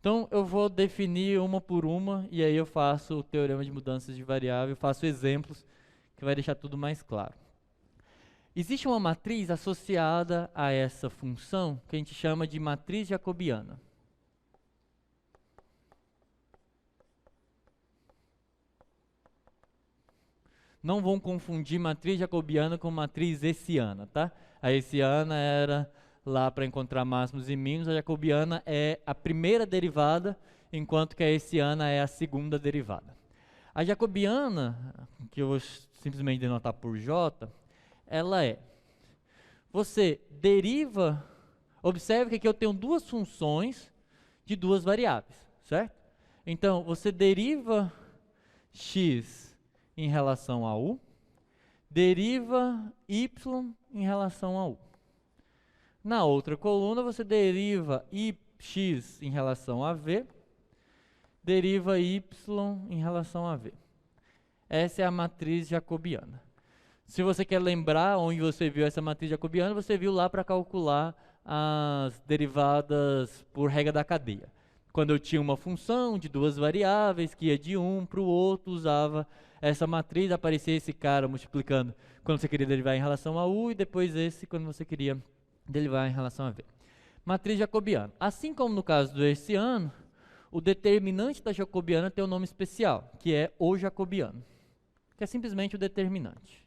Então eu vou definir uma por uma, e aí eu faço o teorema de mudanças de variável, faço exemplos, que vai deixar tudo mais claro. Existe uma matriz associada a essa função, que a gente chama de matriz jacobiana. Não vão confundir matriz jacobiana com matriz hessiana, tá? A hessiana era lá para encontrar máximos e mínimos, a jacobiana é a primeira derivada, enquanto que a hessiana é a segunda derivada. A jacobiana, que eu vou simplesmente denotar por J, ela é, você deriva, observe que aqui eu tenho duas funções de duas variáveis, certo? Então, você deriva x em relação a u, deriva y em relação a u. Na outra coluna, você deriva x em relação a v, deriva y em relação a v. Essa é a matriz jacobiana. Se você quer lembrar onde você viu essa matriz jacobiana, você viu lá para calcular as derivadas por regra da cadeia. Quando eu tinha uma função de duas variáveis, que ia de um para o outro, usava essa matriz, aparecia esse cara multiplicando quando você queria derivar em relação a u, e depois esse quando você queria derivar em relação a v. Matriz jacobiana. Assim como no caso do hessiano, o determinante da jacobiana tem um nome especial, que é o jacobiano, que é simplesmente o determinante.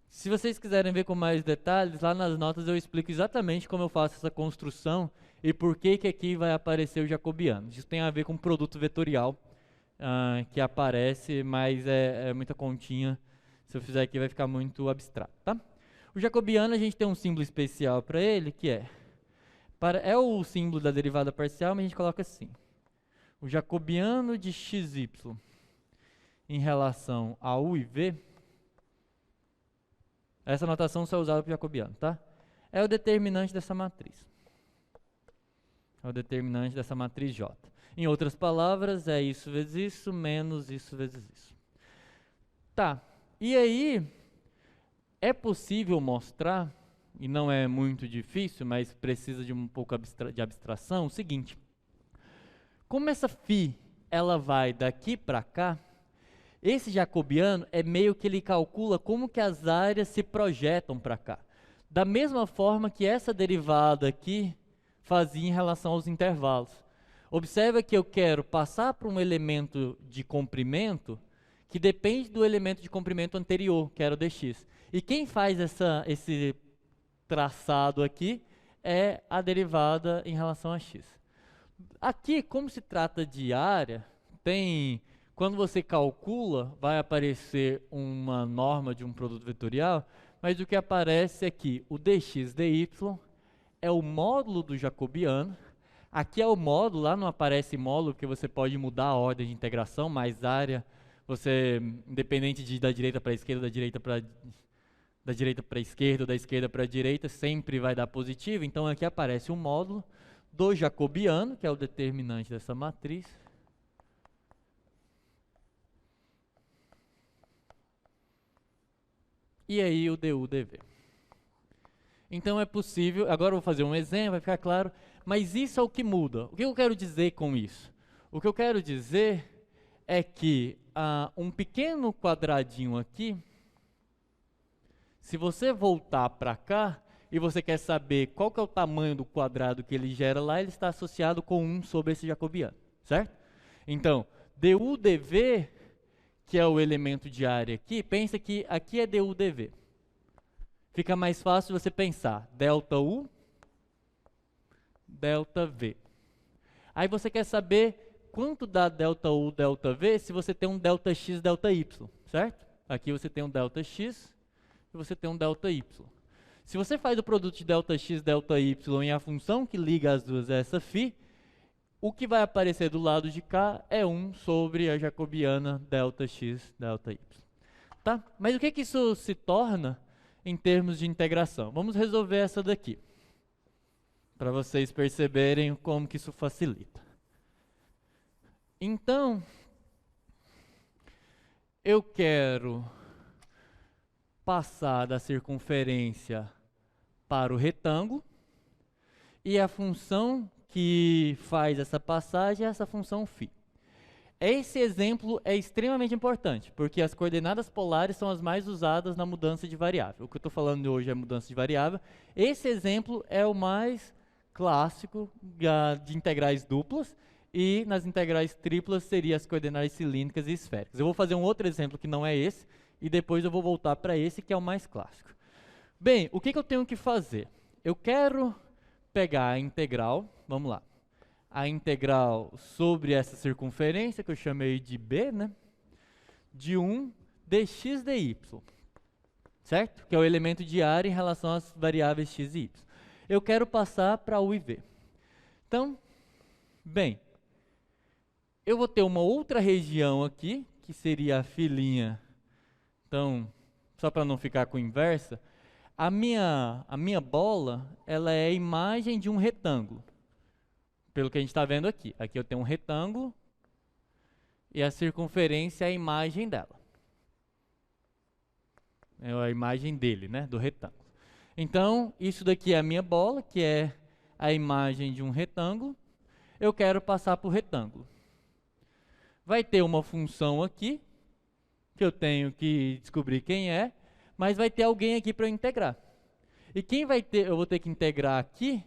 Se vocês quiserem ver com mais detalhes, lá nas notas eu explico exatamente como eu faço essa construção e por que aqui vai aparecer o jacobiano. Isso tem a ver com produto vetorial que aparece, mas é muita continha. Se eu fizer aqui vai ficar muito abstrato, tá? O jacobiano a gente tem um símbolo especial para ele, que é o símbolo da derivada parcial, mas a gente coloca assim. O jacobiano de xy em relação a u e v, essa notação só é usada para o jacobiano, tá? É o determinante dessa matriz. É o determinante dessa matriz J. Em outras palavras, é isso vezes isso, menos isso vezes isso. Tá, e aí, é possível mostrar, e não é muito difícil, mas precisa de um pouco de abstração, o seguinte. Como essa φ, ela vai daqui para cá, esse jacobiano é meio que ele calcula como que as áreas se projetam para cá. Da mesma forma que essa derivada aqui fazia em relação aos intervalos. Observa que eu quero passar para um elemento de comprimento que depende do elemento de comprimento anterior, que era o dx. E quem faz esse traçado aqui é a derivada em relação a x. Aqui, como se trata de área, quando você calcula, vai aparecer uma norma de um produto vetorial, mas o que aparece é que o dx dy é o módulo do jacobiano. Aqui é o módulo, lá não aparece módulo, porque você pode mudar a ordem de integração, mas área, você, independente da direita para a esquerda, da direita para a esquerda ou da esquerda para a direita, sempre vai dar positivo. Então aqui aparece o módulo do jacobiano, que é o determinante dessa matriz. E aí o du dv. Então é possível, agora eu vou fazer um exemplo, vai ficar claro, mas isso é o que muda. O que eu quero dizer com isso? O que eu quero dizer é que um pequeno quadradinho aqui, se você voltar para cá e você quer saber qual que é o tamanho do quadrado que ele gera lá, ele está associado com 1 sobre esse jacobiano, certo? Então, du dv, que é o elemento de área aqui, pensa que aqui é du dv. Fica mais fácil você pensar delta U, delta V. Aí você quer saber quanto dá delta U, delta V se você tem um delta X, delta Y, certo? Aqui você tem um delta X e você tem um delta Y. Se você faz o produto de ΔX, ΔY e a função que liga as duas é essa φ, o que vai aparecer do lado de cá é 1 sobre a jacobiana ΔX, ΔY. Tá? Mas o que isso se torna em termos de integração? Vamos resolver essa daqui, para vocês perceberem como que isso facilita. Então, eu quero passar da circunferência para o retângulo, e a função que faz essa passagem é essa função φ. Esse exemplo é extremamente importante, porque as coordenadas polares são as mais usadas na mudança de variável. O que eu estou falando hoje é mudança de variável. Esse exemplo é o mais clássico de integrais duplas, e nas integrais triplas seria as coordenadas cilíndricas e esféricas. Eu vou fazer um outro exemplo que não é esse, e depois eu vou voltar para esse que é o mais clássico. Bem, o que eu tenho que fazer? Eu quero pegar a integral, vamos lá, a integral sobre essa circunferência, que eu chamei de B, né? De 1 dx dy, certo? Que é o elemento de área em relação às variáveis x e y. Eu quero passar para u e v. Então, bem, eu vou ter uma outra região aqui, que seria a filinha. Então, só para não ficar com inversa, a minha bola, ela é a imagem de um retângulo. Pelo que a gente está vendo aqui. Aqui eu tenho um retângulo e a circunferência é a imagem dela. É a imagem dele, né, do retângulo. Então, isso daqui é a minha bola, que é a imagem de um retângulo. Eu quero passar para o retângulo. Vai ter uma função aqui, que eu tenho que descobrir quem é, mas vai ter alguém aqui para eu integrar. E quem vai ter, eu vou ter que integrar aqui.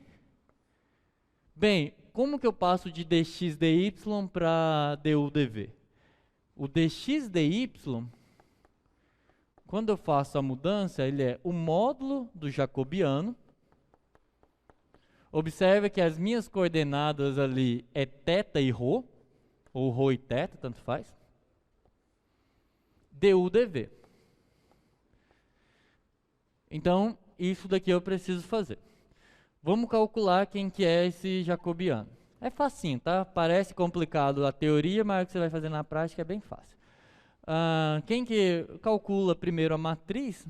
Bem, como que eu passo de dx dy para du dv? O dx dy, quando eu faço a mudança, ele é o módulo do jacobiano. Observe que as minhas coordenadas ali é θ e ρ, ou ρ e θ, tanto faz. Du dv. Então, isso daqui eu preciso fazer. Vamos calcular quem que é esse jacobiano. É facinho, tá? Parece complicado a teoria, mas o que você vai fazer na prática é bem fácil. Quem que calcula primeiro a matriz?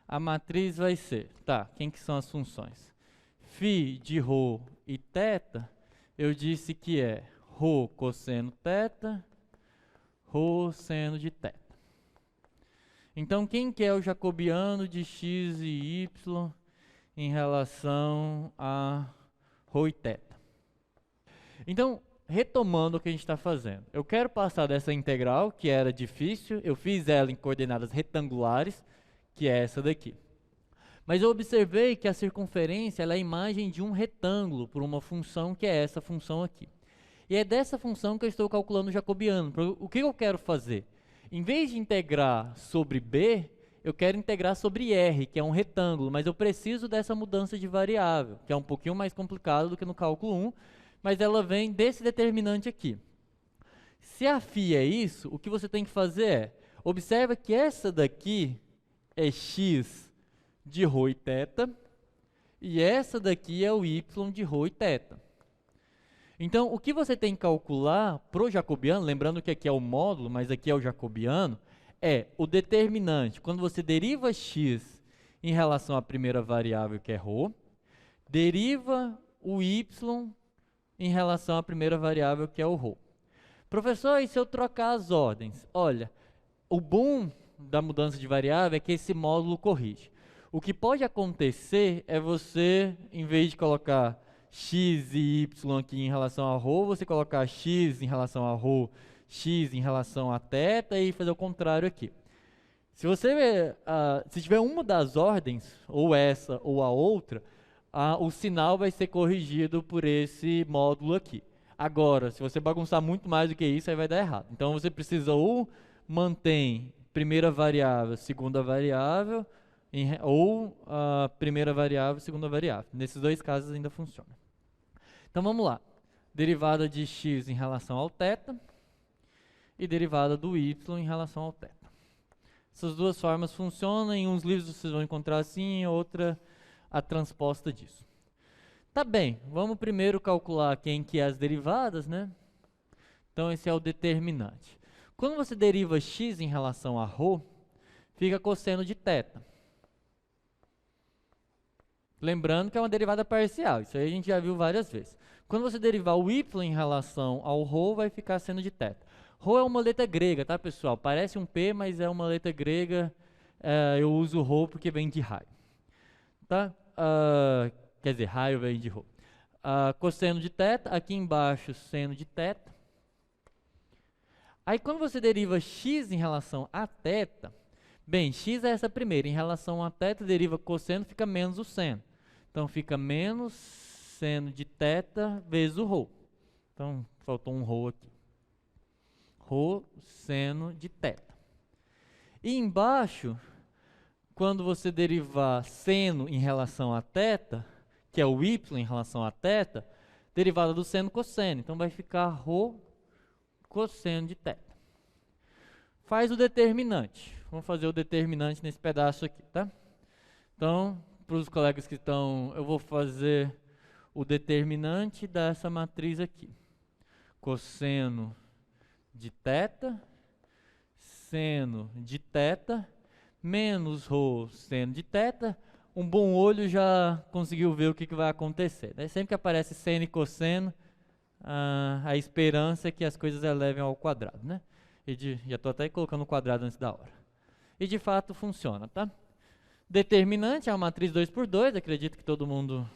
A matriz vai ser, tá, quem que são as funções? Φ de ρ e θ, eu disse que é ρ cosseno θ, ρ seno de θ. Então, quem que é o jacobiano de x e y em relação a ρ e θ? Então, retomando o que a gente está fazendo. Eu quero passar dessa integral, que era difícil, eu fiz ela em coordenadas retangulares, que é essa daqui. Mas eu observei que a circunferência ela é a imagem de um retângulo por uma função que é essa função aqui. E é dessa função que eu estou calculando o jacobiano. O que eu quero fazer? Em vez de integrar sobre B, eu quero integrar sobre R, que é um retângulo, mas eu preciso dessa mudança de variável, que é um pouquinho mais complicado do que no cálculo 1, mas ela vem desse determinante aqui. Se a φ é isso, o que você tem que fazer é, observa que essa daqui é x de ρ e θ, e essa daqui é o y de ρ e θ. Então, o que você tem que calcular para o jacobiano, lembrando que aqui é o módulo, mas aqui é o jacobiano, é o determinante. Quando você deriva x em relação à primeira variável, que é ρ, deriva o y em relação à primeira variável, que é o ρ. Professor, e se eu trocar as ordens? Olha, o bom da mudança de variável é que esse módulo corrige. O que pode acontecer é você, em vez de colocar x e y aqui em relação a ρ, você colocar x em relação a ρ, x em relação a θ e fazer o contrário aqui. Se você se tiver uma das ordens, ou essa ou a outra, o sinal vai ser corrigido por esse módulo aqui. Agora, se você bagunçar muito mais do que isso, aí vai dar errado. Então você precisa ou mantém primeira variável, segunda variável, ou primeira variável, segunda variável. Nesses dois casos ainda funciona. Então vamos lá. Derivada de x em relação ao θ e derivada do y em relação ao θ. Essas duas formas funcionam, em uns livros vocês vão encontrar assim, em outra a transposta disso. Tá bem, vamos primeiro calcular quem que é as derivadas, né? Então esse é o determinante. Quando você deriva x em relação a ρ, fica cosseno de θ. Lembrando que é uma derivada parcial, isso aí a gente já viu várias vezes. Quando você derivar o y em relação ao ρ, vai ficar seno de θ. Rho é uma letra grega, tá, pessoal? Parece um P, mas é uma letra grega. Eu uso Rho porque vem de raio. Tá? Quer dizer, raio vem de Rho. Cosseno de θ, aqui embaixo seno de θ. Aí quando você deriva x em relação a θ, bem, x é essa primeira, em relação a θ, deriva cosseno, fica menos o seno. Então fica menos seno de θ vezes o Rho. Então faltou um Rho aqui. Rho seno de θ. E embaixo, quando você derivar seno em relação a θ, que é o y em relação a θ, derivada do seno cosseno. Então vai ficar Rho cosseno de θ. Faz o determinante. Vamos fazer o determinante nesse pedaço aqui, tá? Então, para os colegas que estão, eu vou fazer o determinante dessa matriz aqui. Cosseno de θ, seno de θ, menos Rho seno de θ. Um bom olho já conseguiu ver o que vai acontecer, né? Sempre que aparece seno e cosseno, a esperança é que as coisas elevem ao quadrado, né? Já estou até colocando o quadrado antes da hora. E de fato funciona, tá? Determinante é uma matriz 2 por 2, acredito que todo mundo,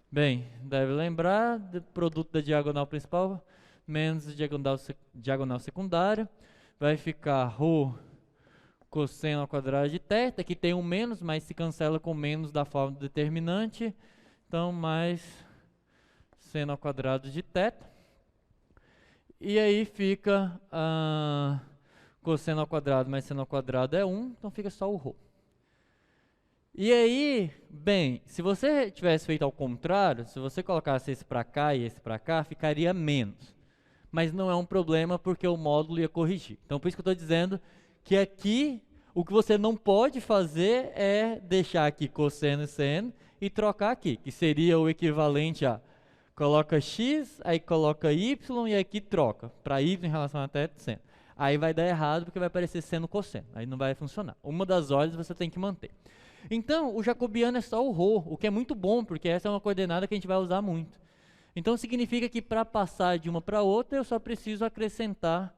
bem, deve lembrar. Produto da diagonal principal menos diagonal secundária, vai ficar Rho cosseno ao quadrado de θ, aqui tem um menos, mas se cancela com menos da forma do determinante, então mais seno ao quadrado de θ, e aí fica cosseno ao quadrado mais seno ao quadrado é 1, então fica só o Rho. E aí, bem, se você tivesse feito ao contrário, se você colocasse esse para cá e esse para cá, ficaria menos. Mas não é um problema porque o módulo ia corrigir. Então, por isso que eu estou dizendo que aqui, o que você não pode fazer é deixar aqui cosseno e seno e trocar aqui, que seria o equivalente a coloca x, aí coloca y e aqui troca, para y em relação a θ, seno. Aí vai dar errado porque vai aparecer seno cosseno, aí não vai funcionar. Uma das ordens você tem que manter. Então, o jacobiano é só o Rho, o que é muito bom, porque essa é uma coordenada que a gente vai usar muito. Então significa que para passar de uma para outra, eu só preciso acrescentar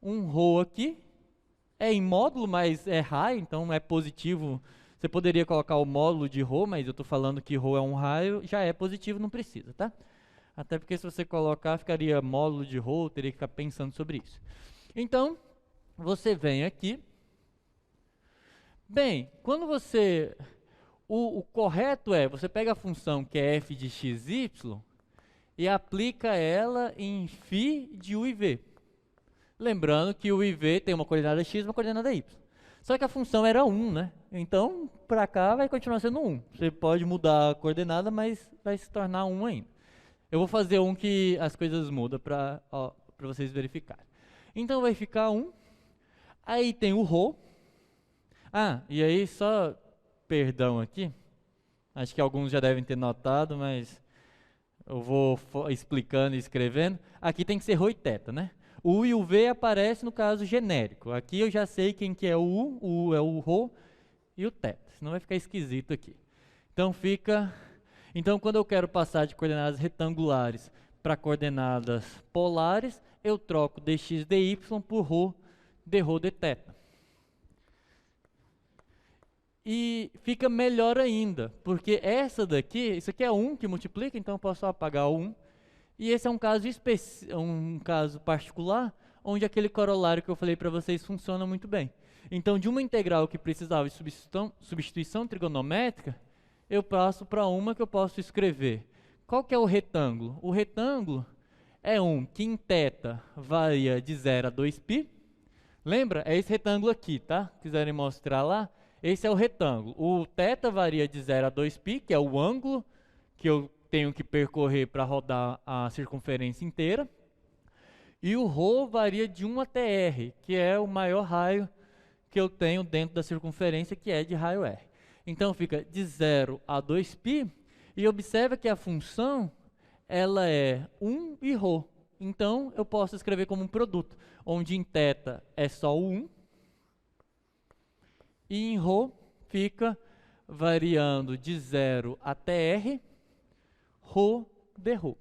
um Rho aqui. É em módulo, mas é raio, então é positivo. Você poderia colocar o módulo de Rho, mas eu estou falando que Rho é um raio, já é positivo, não precisa, tá? Até porque se você colocar, ficaria módulo de Rho, teria que ficar pensando sobre isso. Então, você vem aqui. Bem, quando você... O correto é, você pega a função que é f de x, y, e aplica ela em φ de u e v. Lembrando que o u e v tem uma coordenada x e uma coordenada y. Só que a função era 1, né? Então, para cá vai continuar sendo 1. Você pode mudar a coordenada, mas vai se tornar 1 ainda. Eu vou fazer um que as coisas mudam para vocês verificarem. Então vai ficar 1. Aí tem o Rho. E aí só, perdão aqui. Acho que alguns já devem ter notado, mas... eu vou explicando e escrevendo. Aqui tem que ser Rho e θ, né? O U e o V aparece no caso genérico. Aqui eu já sei quem que é o U é o Rho e o θ. Senão vai ficar esquisito aqui. Então fica... Então quando eu quero passar de coordenadas retangulares para coordenadas polares, eu troco dx dy por Rho dθ. E fica melhor ainda, porque essa daqui, isso aqui é 1 que multiplica, então eu posso só apagar o 1. E esse é um caso particular, onde aquele corolário que eu falei para vocês funciona muito bem. Então, de uma integral que precisava de substituição trigonométrica, eu passo para uma que eu posso escrever. Qual que é o retângulo? O retângulo é um que em θ varia de 0 a 2π. Lembra? É esse retângulo aqui, tá? Quiserem mostrar lá. Esse é o retângulo. O θ varia de 0 a 2π, que é o ângulo que eu tenho que percorrer para rodar a circunferência inteira. E o Rho varia de 1 até r, que é o maior raio que eu tenho dentro da circunferência, que é de raio R. Então fica de 0 a 2π, e observa que a função ela é 1 e ρ. Então eu posso escrever como um produto, onde em θ é só o 1, e em ρ fica variando de 0 até R, ρ dρ.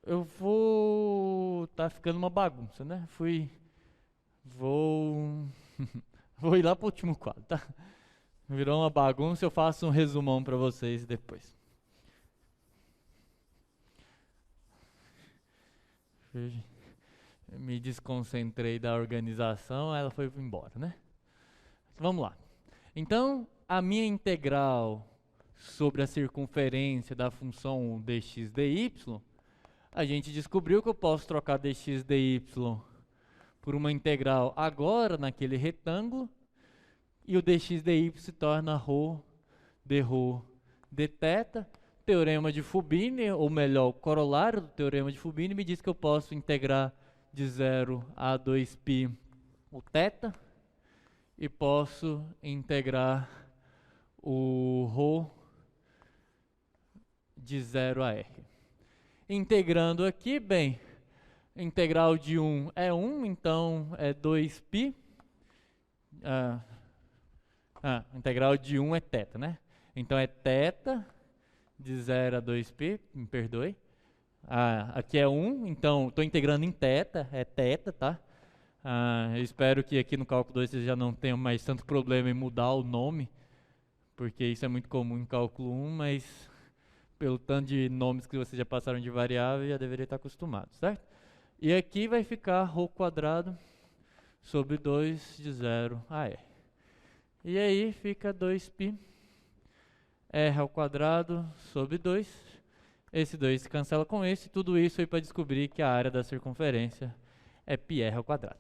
Eu vou... tá ficando uma bagunça, né? Vou ir lá para o último quadro, tá? Virou uma bagunça, eu faço um resumão para vocês depois. Me desconcentrei da organização, ela foi embora, né? Vamos lá. Então, a minha integral sobre a circunferência da função dx dy, a gente descobriu que eu posso trocar dx dy por uma integral agora naquele retângulo, e o dx dy se torna ρ dρ dθ. Teorema de Fubini, ou melhor, o corolário do teorema de Fubini, me diz que eu posso integrar de 0 a 2π o θ, e posso integrar o ρ de 0 a R. Integrando aqui, bem, integral de 1 é 1, então é 2π. Integral de 1 é θ, né? Então é θ de 0 a 2π, me perdoe. Aqui é 1, então estou integrando em θ, é θ, tá? Eu espero que aqui no cálculo 2 vocês já não tenham mais tanto problema em mudar o nome, porque isso é muito comum em cálculo 1, mas pelo tanto de nomes que vocês já passaram de variável, já deveria estar acostumado, certo? E aqui vai ficar ρ² sobre 2 de 0 a R. E aí fica 2π r² sobre 2. Esse 2 se cancela com esse. Tudo isso aí para descobrir que a área da circunferência é πr².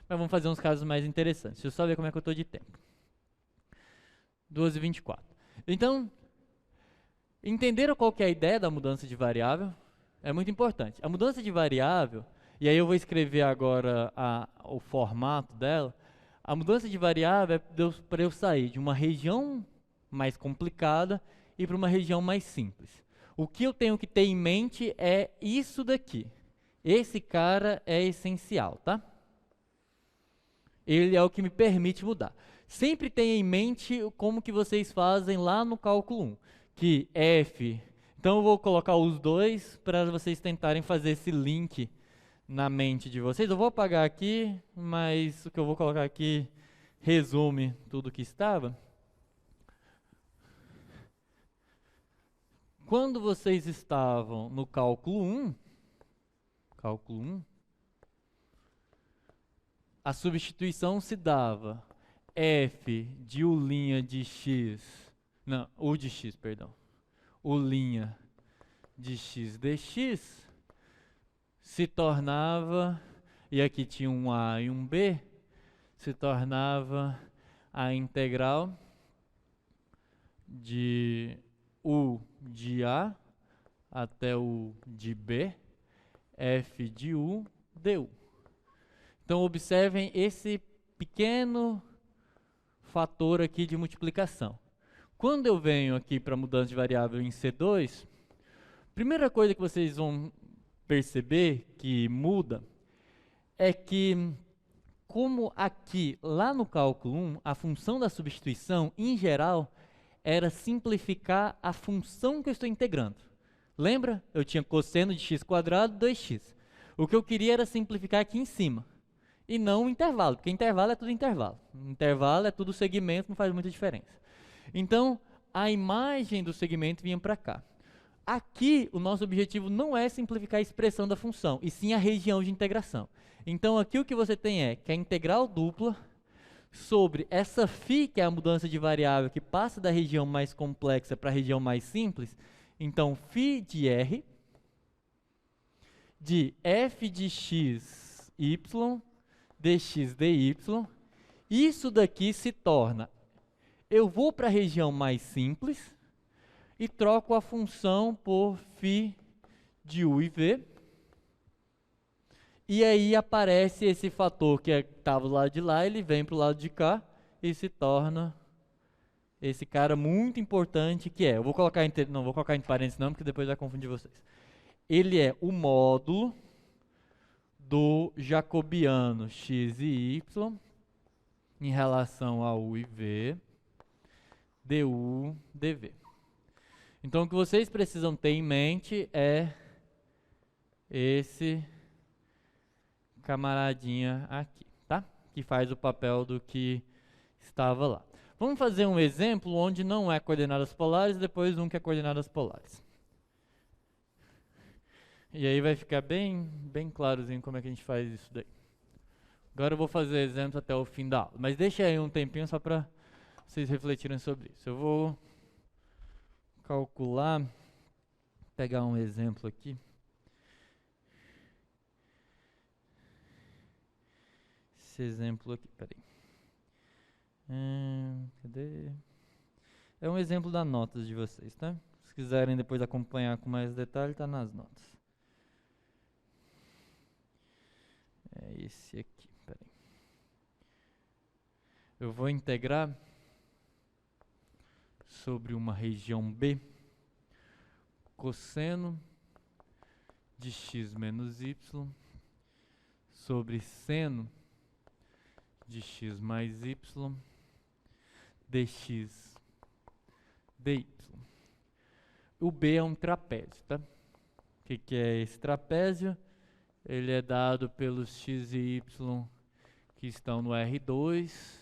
Mas vamos fazer uns casos mais interessantes. Deixa eu só ver como é que eu estou de tempo. 2h24. Então, entenderam qual que é a ideia da mudança de variável? É muito importante. A mudança de variável, e aí eu vou escrever agora o formato dela. A mudança de variável é para eu sair de uma região mais complicada e para uma região mais simples. O que eu tenho que ter em mente é isso daqui. Esse cara é essencial, tá? Ele é o que me permite mudar. Sempre tenha em mente como que vocês fazem lá no cálculo 1, que f... Então eu vou colocar os dois para vocês tentarem fazer esse link na mente de vocês. Eu vou apagar aqui, mas o que eu vou colocar aqui resume tudo o que estava. Quando vocês estavam no cálculo 1, a substituição se dava f de u' de x, não, u de x, perdão, u' de x dx, se tornava, e aqui tinha um a e um b, se tornava a integral de u de a até u de b, f de u du. Então observem esse pequeno fator aqui de multiplicação. Quando eu venho aqui para mudança de variável em C2, primeira coisa que vocês vão perceber que muda é que, como aqui, lá no cálculo 1, a função da substituição, em geral, era simplificar a função que eu estou integrando. Lembra? Eu tinha cosseno de x², 2x. O que eu queria era simplificar aqui em cima, e não o intervalo, porque intervalo é tudo intervalo. Intervalo é tudo segmento, não faz muita diferença. Então, a imagem do segmento vinha para cá. Aqui, o nosso objetivo não é simplificar a expressão da função, e sim a região de integração. Então, aqui o que você tem é que a integral dupla sobre essa φ, que é a mudança de variável que passa da região mais complexa para a região mais simples. Então, φ de r de f de x, y, dx dy, isso daqui se torna, eu vou para a região mais simples e troco a função por φ de u e v, E aí aparece esse fator que estava do lado de lá, ele vem para o lado de cá e se torna esse cara muito importante que é, eu vou colocar não vou colocar em parênteses não, porque depois vai confundir vocês. Ele é o módulo do jacobiano x e y em relação a u e v, du, dv. Então o que vocês precisam ter em mente é esse camaradinha aqui, tá? Que faz o papel do que estava lá. Vamos fazer um exemplo onde não é coordenadas polares, depois um que é coordenadas polares. E aí vai ficar bem clarozinho como é que a gente faz isso daí. Agora eu vou fazer exemplos até o fim da aula, mas deixa aí um tempinho só para vocês refletirem sobre isso. Eu vou calcular, pegar um exemplo aqui. Esse exemplo aqui, peraí. Cadê? É um exemplo das notas de vocês, tá? Se quiserem depois acompanhar com mais detalhe, tá nas notas. É esse aqui, peraí. Eu vou integrar sobre uma região B cosseno de x menos y sobre seno de x mais y dx dy. O B é um trapézio, tá? O que é esse trapézio? Ele é dado pelos x e y que estão no R2,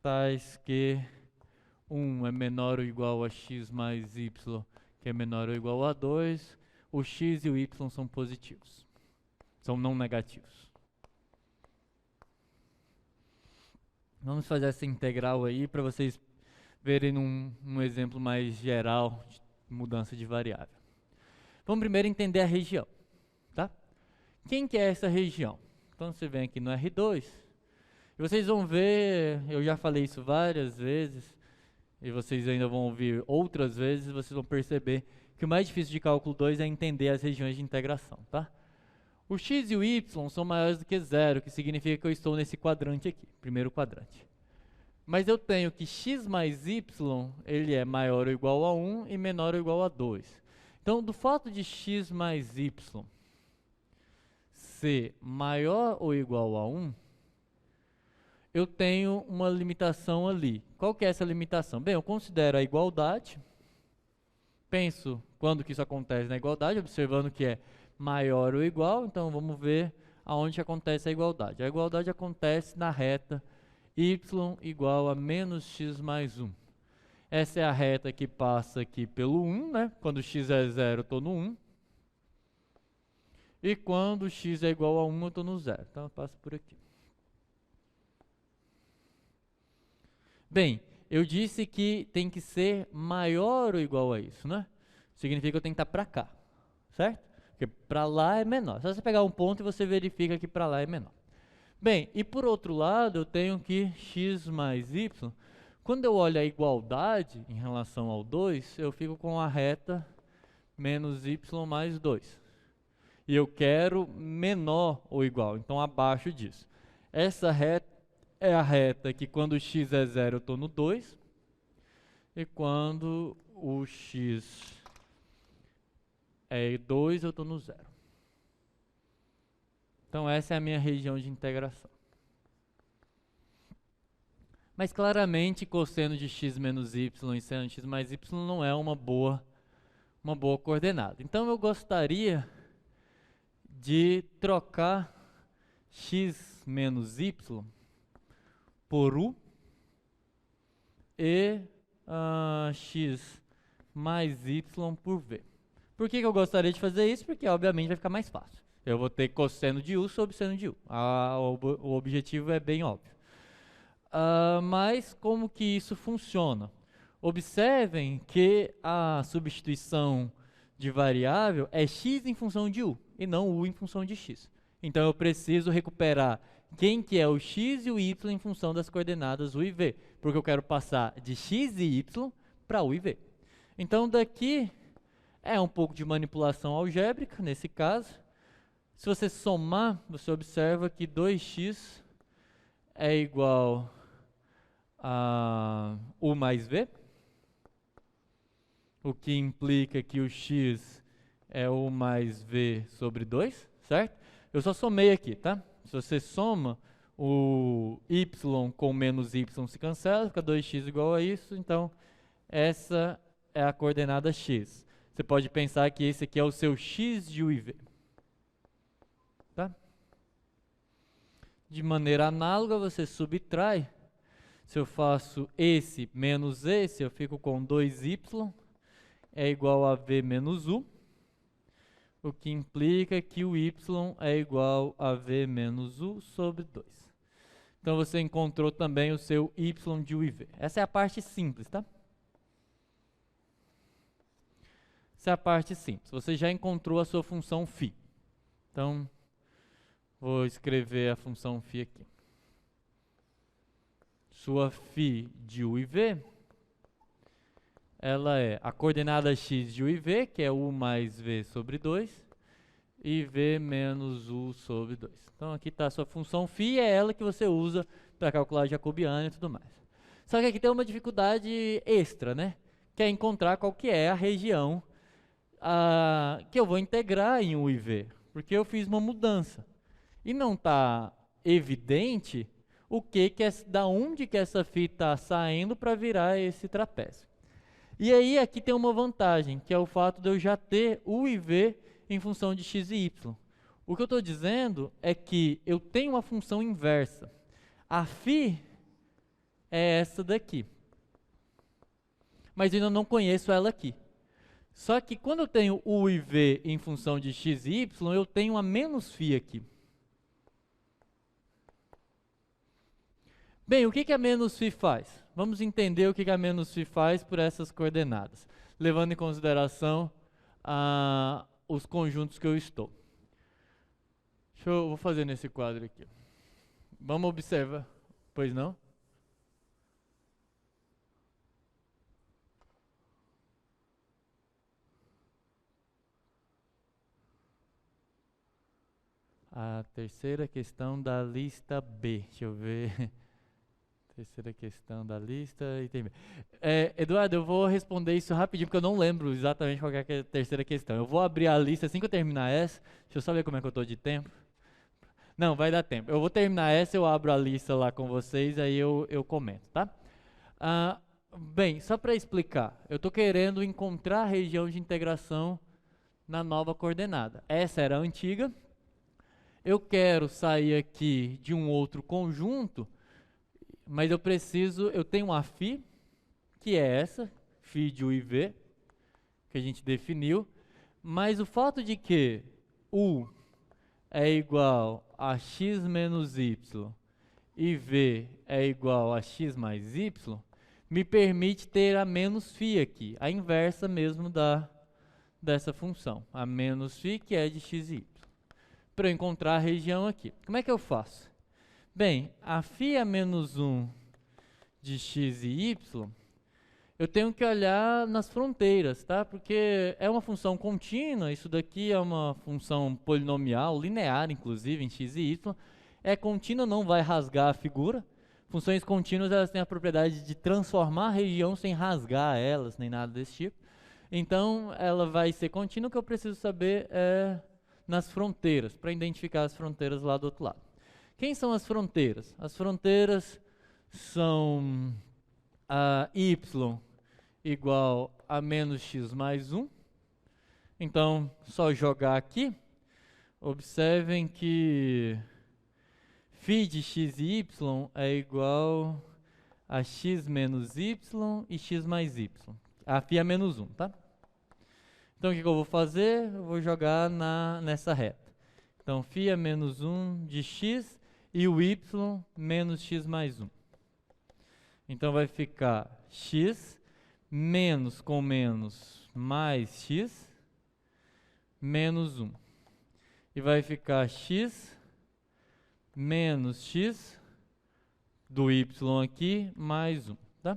tais que 1 é menor ou igual a x mais y, que é menor ou igual a 2. O x e o y são positivos, são não negativos. Vamos fazer essa integral aí para vocês verem num exemplo mais geral de mudança de variável. Vamos primeiro entender a região, tá? Quem que é essa região? Então você vem aqui no R2 e vocês vão ver, eu já falei isso várias vezes e vocês ainda vão ouvir outras vezes, vocês vão perceber que o mais difícil de cálculo 2 é entender as regiões de integração, tá? O x e o y são maiores do que zero, que significa que eu estou nesse quadrante aqui, primeiro quadrante. Mas eu tenho que x mais y, ele é maior ou igual a 1 e menor ou igual a 2. Então, do fato de x mais y ser maior ou igual a 1, eu tenho uma limitação ali. Qual que é essa limitação? Bem, eu considero a igualdade, penso quando que isso acontece na igualdade, observando que é maior ou igual, então vamos ver aonde acontece a igualdade. A igualdade acontece na reta y igual a menos x mais 1. Essa é a reta que passa aqui pelo 1, né? Quando x é 0, eu estou no 1. E quando x é igual a 1, eu estou no 0. Então eu passo por aqui. Bem, eu disse que tem que ser maior ou igual a isso, né? Significa que eu tenho que estar para cá, certo? Porque para lá é menor. Só você pegar um ponto e você verifica que para lá é menor. Bem, e por outro lado, eu tenho que x mais y. Quando eu olho a igualdade em relação ao 2, eu fico com a reta menos y mais 2. E eu quero menor ou igual, então abaixo disso. Essa reta é a reta que quando x é 0 eu estou no 2. E quando o x é 2 eu estou no 0. Então essa é a minha região de integração. Mas claramente cosseno de x menos y e seno de x mais y não é uma boa coordenada. Então eu gostaria de trocar x menos y por u e x mais y por v. Por que eu gostaria de fazer isso? Porque obviamente vai ficar mais fácil. Eu vou ter cosseno de u sobre seno de u. O objetivo é bem óbvio. Mas como que isso funciona? Observem que a substituição de variável é x em função de u e não u em função de x. Então eu preciso recuperar quem que é o x e o y em função das coordenadas u e v, porque eu quero passar de x e y para u e v. Então daqui é um pouco de manipulação algébrica, nesse caso. Se você somar, você observa que 2x é igual a u mais v, o que implica que o x é u mais v sobre 2, certo? Eu só somei aqui, tá? Se você soma, o y com menos y se cancela, fica 2x igual a isso, então essa é a coordenada x. Você pode pensar que esse aqui é o seu x de u e v. Tá? De maneira análoga, você subtrai. Se eu faço esse menos esse, eu fico com 2y é igual a v menos u, o que implica que o y é igual a v menos u sobre 2. Então você encontrou também o seu y de u e v. Essa é a parte simples, tá? Essa é a parte simples. Você já encontrou a sua função φ. Então, vou escrever a função φ aqui. Sua φ de u e v, ela é a coordenada x de u e v, que é u mais v sobre 2, e v menos u sobre 2. Então aqui está a sua função φ, e é ela que você usa para calcular a jacobiana e tudo mais. Só que aqui tem uma dificuldade extra, né? Que é encontrar qual que é a região que eu vou integrar em u e v, porque eu fiz uma mudança. E não está evidente da onde que essa φ está saindo para virar esse trapézio. E aí aqui tem uma vantagem, que é o fato de eu já ter u e v em função de x e y. O que eu estou dizendo é que eu tenho uma função inversa. A φ é essa daqui. Mas eu ainda não conheço ela aqui. Só que quando eu tenho u e v em função de x e y, eu tenho a menos φ aqui. Bem, o que a menos φ faz? Vamos entender o que a menos φ faz por essas coordenadas, levando em consideração os conjuntos que eu estou. Vou fazer nesse quadro aqui. Vamos observar. Pois não? A terceira questão da lista B. Deixa eu ver. Terceira questão da lista. Eduardo, eu vou responder isso rapidinho, porque eu não lembro exatamente qual é a terceira questão. Eu vou abrir a lista assim que eu terminar essa. Deixa eu só ver como é que eu estou de tempo. Não, vai dar tempo. Eu vou terminar essa, eu abro a lista lá com vocês, aí eu comento, tá? Bem, só para explicar, eu estou querendo encontrar a região de integração na nova coordenada. Essa era a antiga. Eu quero sair aqui de um outro conjunto, mas eu tenho uma φ, que é essa, φ de u e v, que a gente definiu, mas o fato de que u é igual a x menos y e v é igual a x mais y, me permite ter a menos φ aqui, a inversa mesmo dessa função, a menos φ que é de x e y, para eu encontrar a região aqui. Como é que eu faço? Bem, a φ a menos 1 de x e y, eu tenho que olhar nas fronteiras, tá? Porque é uma função contínua, isso daqui é uma função polinomial, linear inclusive, em x e y. É contínua, não vai rasgar a figura. Funções contínuas, elas têm a propriedade de transformar a região sem rasgar elas, nem nada desse tipo. Então, ela vai ser contínua, o que eu preciso saber é nas fronteiras, para identificar as fronteiras lá do outro lado. Quem são as fronteiras? As fronteiras são y igual a menos x mais 1. Então, só jogar aqui. Observem que φ de x e y é igual a x menos y e x mais y. A φ é menos 1, tá? Então, o que eu vou fazer? Eu vou jogar nessa reta. Então, φ é menos 1 de x e o y menos x mais 1. Então, vai ficar x menos com menos mais x menos 1. E vai ficar x menos x do y aqui mais 1. Tá?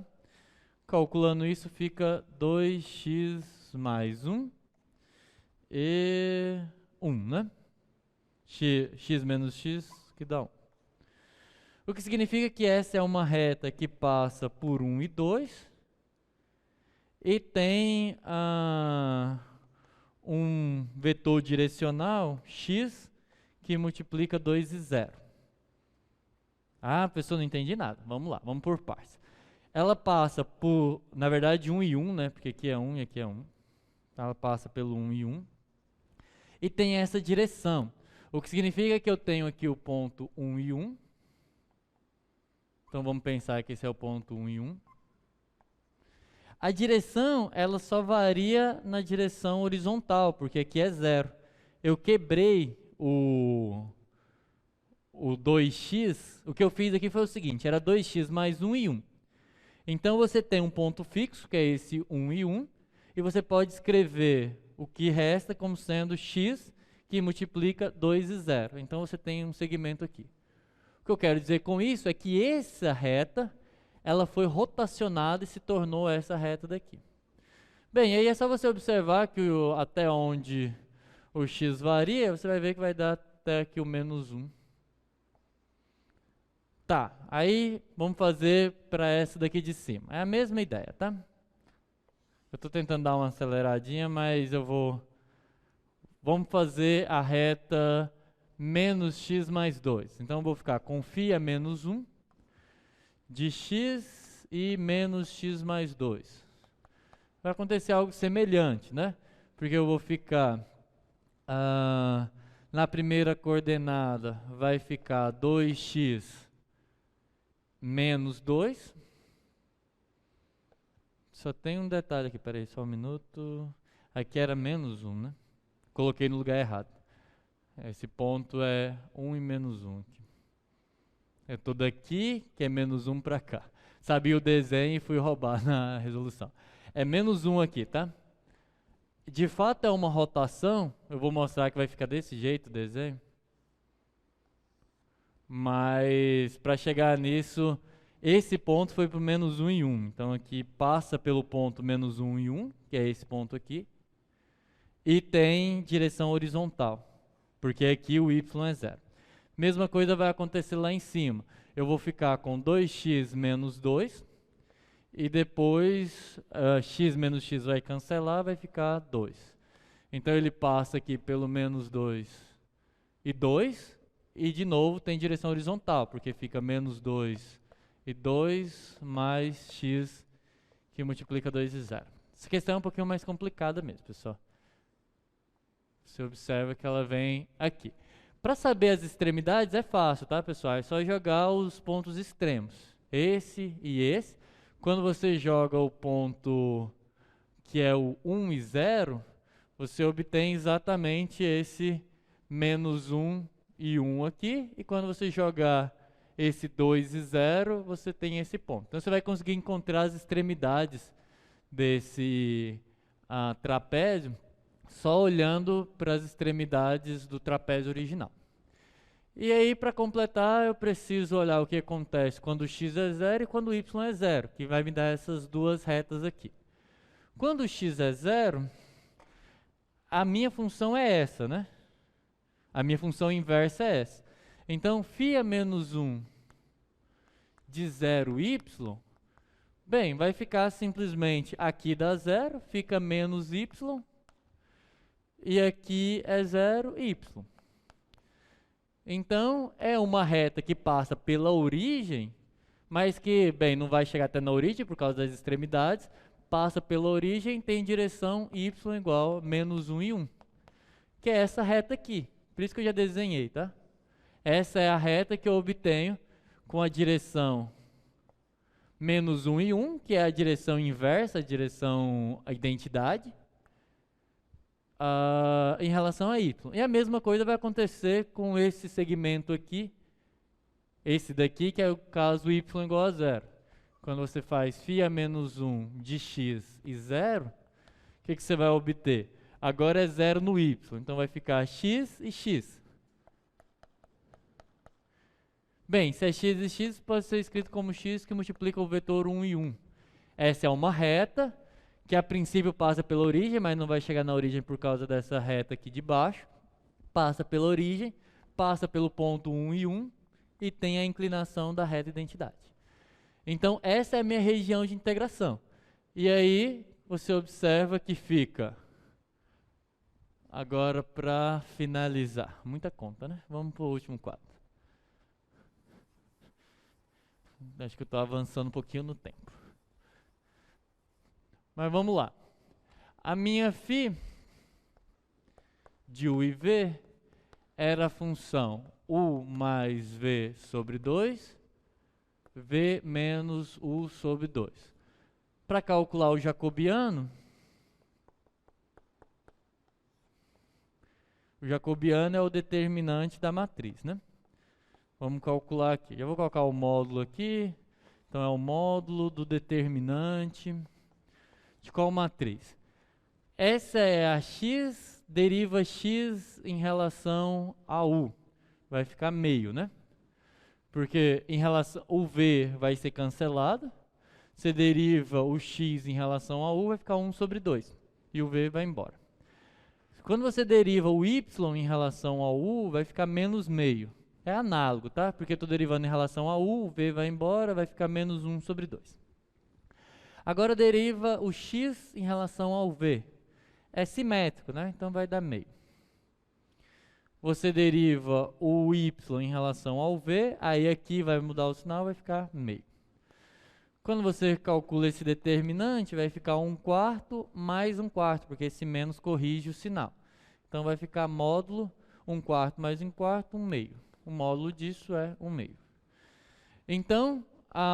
Calculando isso, fica 2x mais 1 e 1, né? x menos x, que dá 1. O que significa que essa é uma reta que passa por 1 e 2 e tem um vetor direcional x que multiplica 2 e 0. Ah, pessoal, não entendi nada. Vamos lá, vamos por partes. Ela passa por, na verdade, 1 e 1, né? Porque aqui é 1 e aqui é 1. Ela passa pelo 1 e 1. E tem essa direção. O que significa que eu tenho aqui o ponto 1 e 1. Então vamos pensar que esse é o ponto 1 e 1. A direção, ela só varia na direção horizontal, porque aqui é 0. Eu quebrei o 2x. O que eu fiz aqui foi o seguinte, era 2x mais 1 e 1. Então você tem um ponto fixo, que é esse 1 e 1, e você pode escrever o que resta como sendo x, que multiplica 2 e 0. Então você tem um segmento aqui. O que eu quero dizer com isso é que essa reta, ela foi rotacionada e se tornou essa reta daqui. Bem, aí é só você observar que até onde o x varia, você vai ver que vai dar até aqui o menos 1. Tá, aí vamos fazer para essa daqui de cima. É a mesma ideia, tá? Eu estou tentando dar uma aceleradinha, mas vamos fazer a reta menos x mais 2. Então eu vou ficar com φ é menos 1 de x e menos x mais 2. Vai acontecer algo semelhante, né? Porque eu vou ficar, na primeira coordenada, vai ficar 2x menos 2. Só tem um detalhe aqui, peraí, só um minuto. Aqui era menos 1, né? Coloquei no lugar errado. Esse ponto é 1 e menos 1 aqui. Eu estou daqui, que é menos 1 para cá. Sabia o desenho e fui roubar na resolução. É menos 1 aqui, tá? De fato é uma rotação. Eu vou mostrar que vai ficar desse jeito o desenho. Mas para chegar nisso, esse ponto foi para o menos 1 e 1. Então aqui passa pelo ponto menos 1 e 1, que é esse ponto aqui. E tem direção horizontal, porque aqui o y é 0. Mesma coisa vai acontecer lá em cima. Eu vou ficar com 2x menos 2. E depois x menos x vai cancelar, vai ficar 2. Então ele passa aqui pelo menos 2 e 2. E de novo tem direção horizontal, porque fica menos 2 e 2 mais x que multiplica 2 e 0. Essa questão é um pouquinho mais complicada mesmo, pessoal. Você observa que ela vem aqui. Para saber as extremidades é fácil, tá, pessoal? É só jogar os pontos extremos. Esse e esse. Quando você joga o ponto que é o 1 e 0, você obtém exatamente esse menos 1 e 1 aqui. E quando você jogar esse 2 e 0, você tem esse ponto. Então você vai conseguir encontrar as extremidades desse trapézio só olhando para as extremidades do trapézio original. E aí, para completar, eu preciso olhar o que acontece quando x é 0 e quando y é 0, que vai me dar essas duas retas aqui. Quando x é 0, a minha função é essa, né? A minha função inversa é essa. Então, φ é menos 1 de 0y, bem, vai ficar simplesmente aqui dá 0, fica menos y, e aqui é 0y. Então, é uma reta que passa pela origem, mas que, bem, não vai chegar até na origem por causa das extremidades, passa pela origem, tem direção y igual a menos 1 e 1, que é essa reta aqui. Por isso que eu já desenhei, tá? Essa é a reta que eu obtenho com a direção menos 1 e 1, que é a direção inversa, a identidade, em relação a y. E a mesma coisa vai acontecer com esse segmento aqui, esse daqui, que é o caso y igual a 0. Quando você faz φ a menos 1 de x e 0, o que você vai obter? Agora é 0 no y, então vai ficar x e x. Bem, se é x e x, pode ser escrito como x que multiplica o vetor 1 e 1. Essa é uma reta, que a princípio passa pela origem, mas não vai chegar na origem por causa dessa reta aqui de baixo. Passa pela origem, passa pelo ponto 1 e 1 e tem a inclinação da reta identidade. Então, essa é a minha região de integração. E aí, você observa que fica... Agora, para finalizar, muita conta, né? Vamos para o último quadro. Acho que eu estou avançando um pouquinho no tempo. Mas vamos lá. A minha φ de U e V era a função U mais V sobre 2, V menos U sobre 2. Para calcular o jacobiano é o determinante da matriz, né? Vamos calcular aqui. Já vou colocar o módulo aqui. Então é o módulo do determinante de qual matriz? Essa é a x, deriva x em relação a u. Vai ficar meio, né? Porque em relação o v vai ser cancelado. Você deriva o x em relação a u, vai ficar 1 sobre 2. E o v vai embora. Quando você deriva o y em relação ao u, vai ficar menos meio. É análogo, tá? Porque eu estou derivando em relação a u, o v vai embora, vai ficar menos 1 sobre 2. Agora deriva o x em relação ao v. É simétrico, né? Então vai dar meio. Você deriva o y em relação ao v, aí aqui vai mudar o sinal, vai ficar meio. Quando você calcula esse determinante, vai ficar 1/4 mais 1/4, porque esse menos corrige o sinal. Então vai ficar módulo 1/4 mais 1/4, 1/2. O módulo disso é 1/2. Então,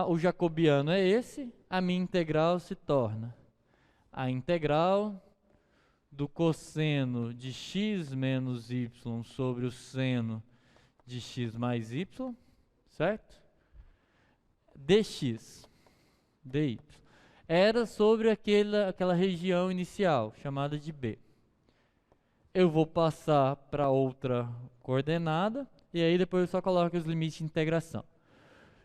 o jacobiano é esse, a minha integral se torna a integral do cosseno de x menos y sobre o seno de x mais y, certo? Dx, dy. Era sobre aquela região inicial, chamada de B. Eu vou passar para outra coordenada, e aí depois eu só coloco os limites de integração.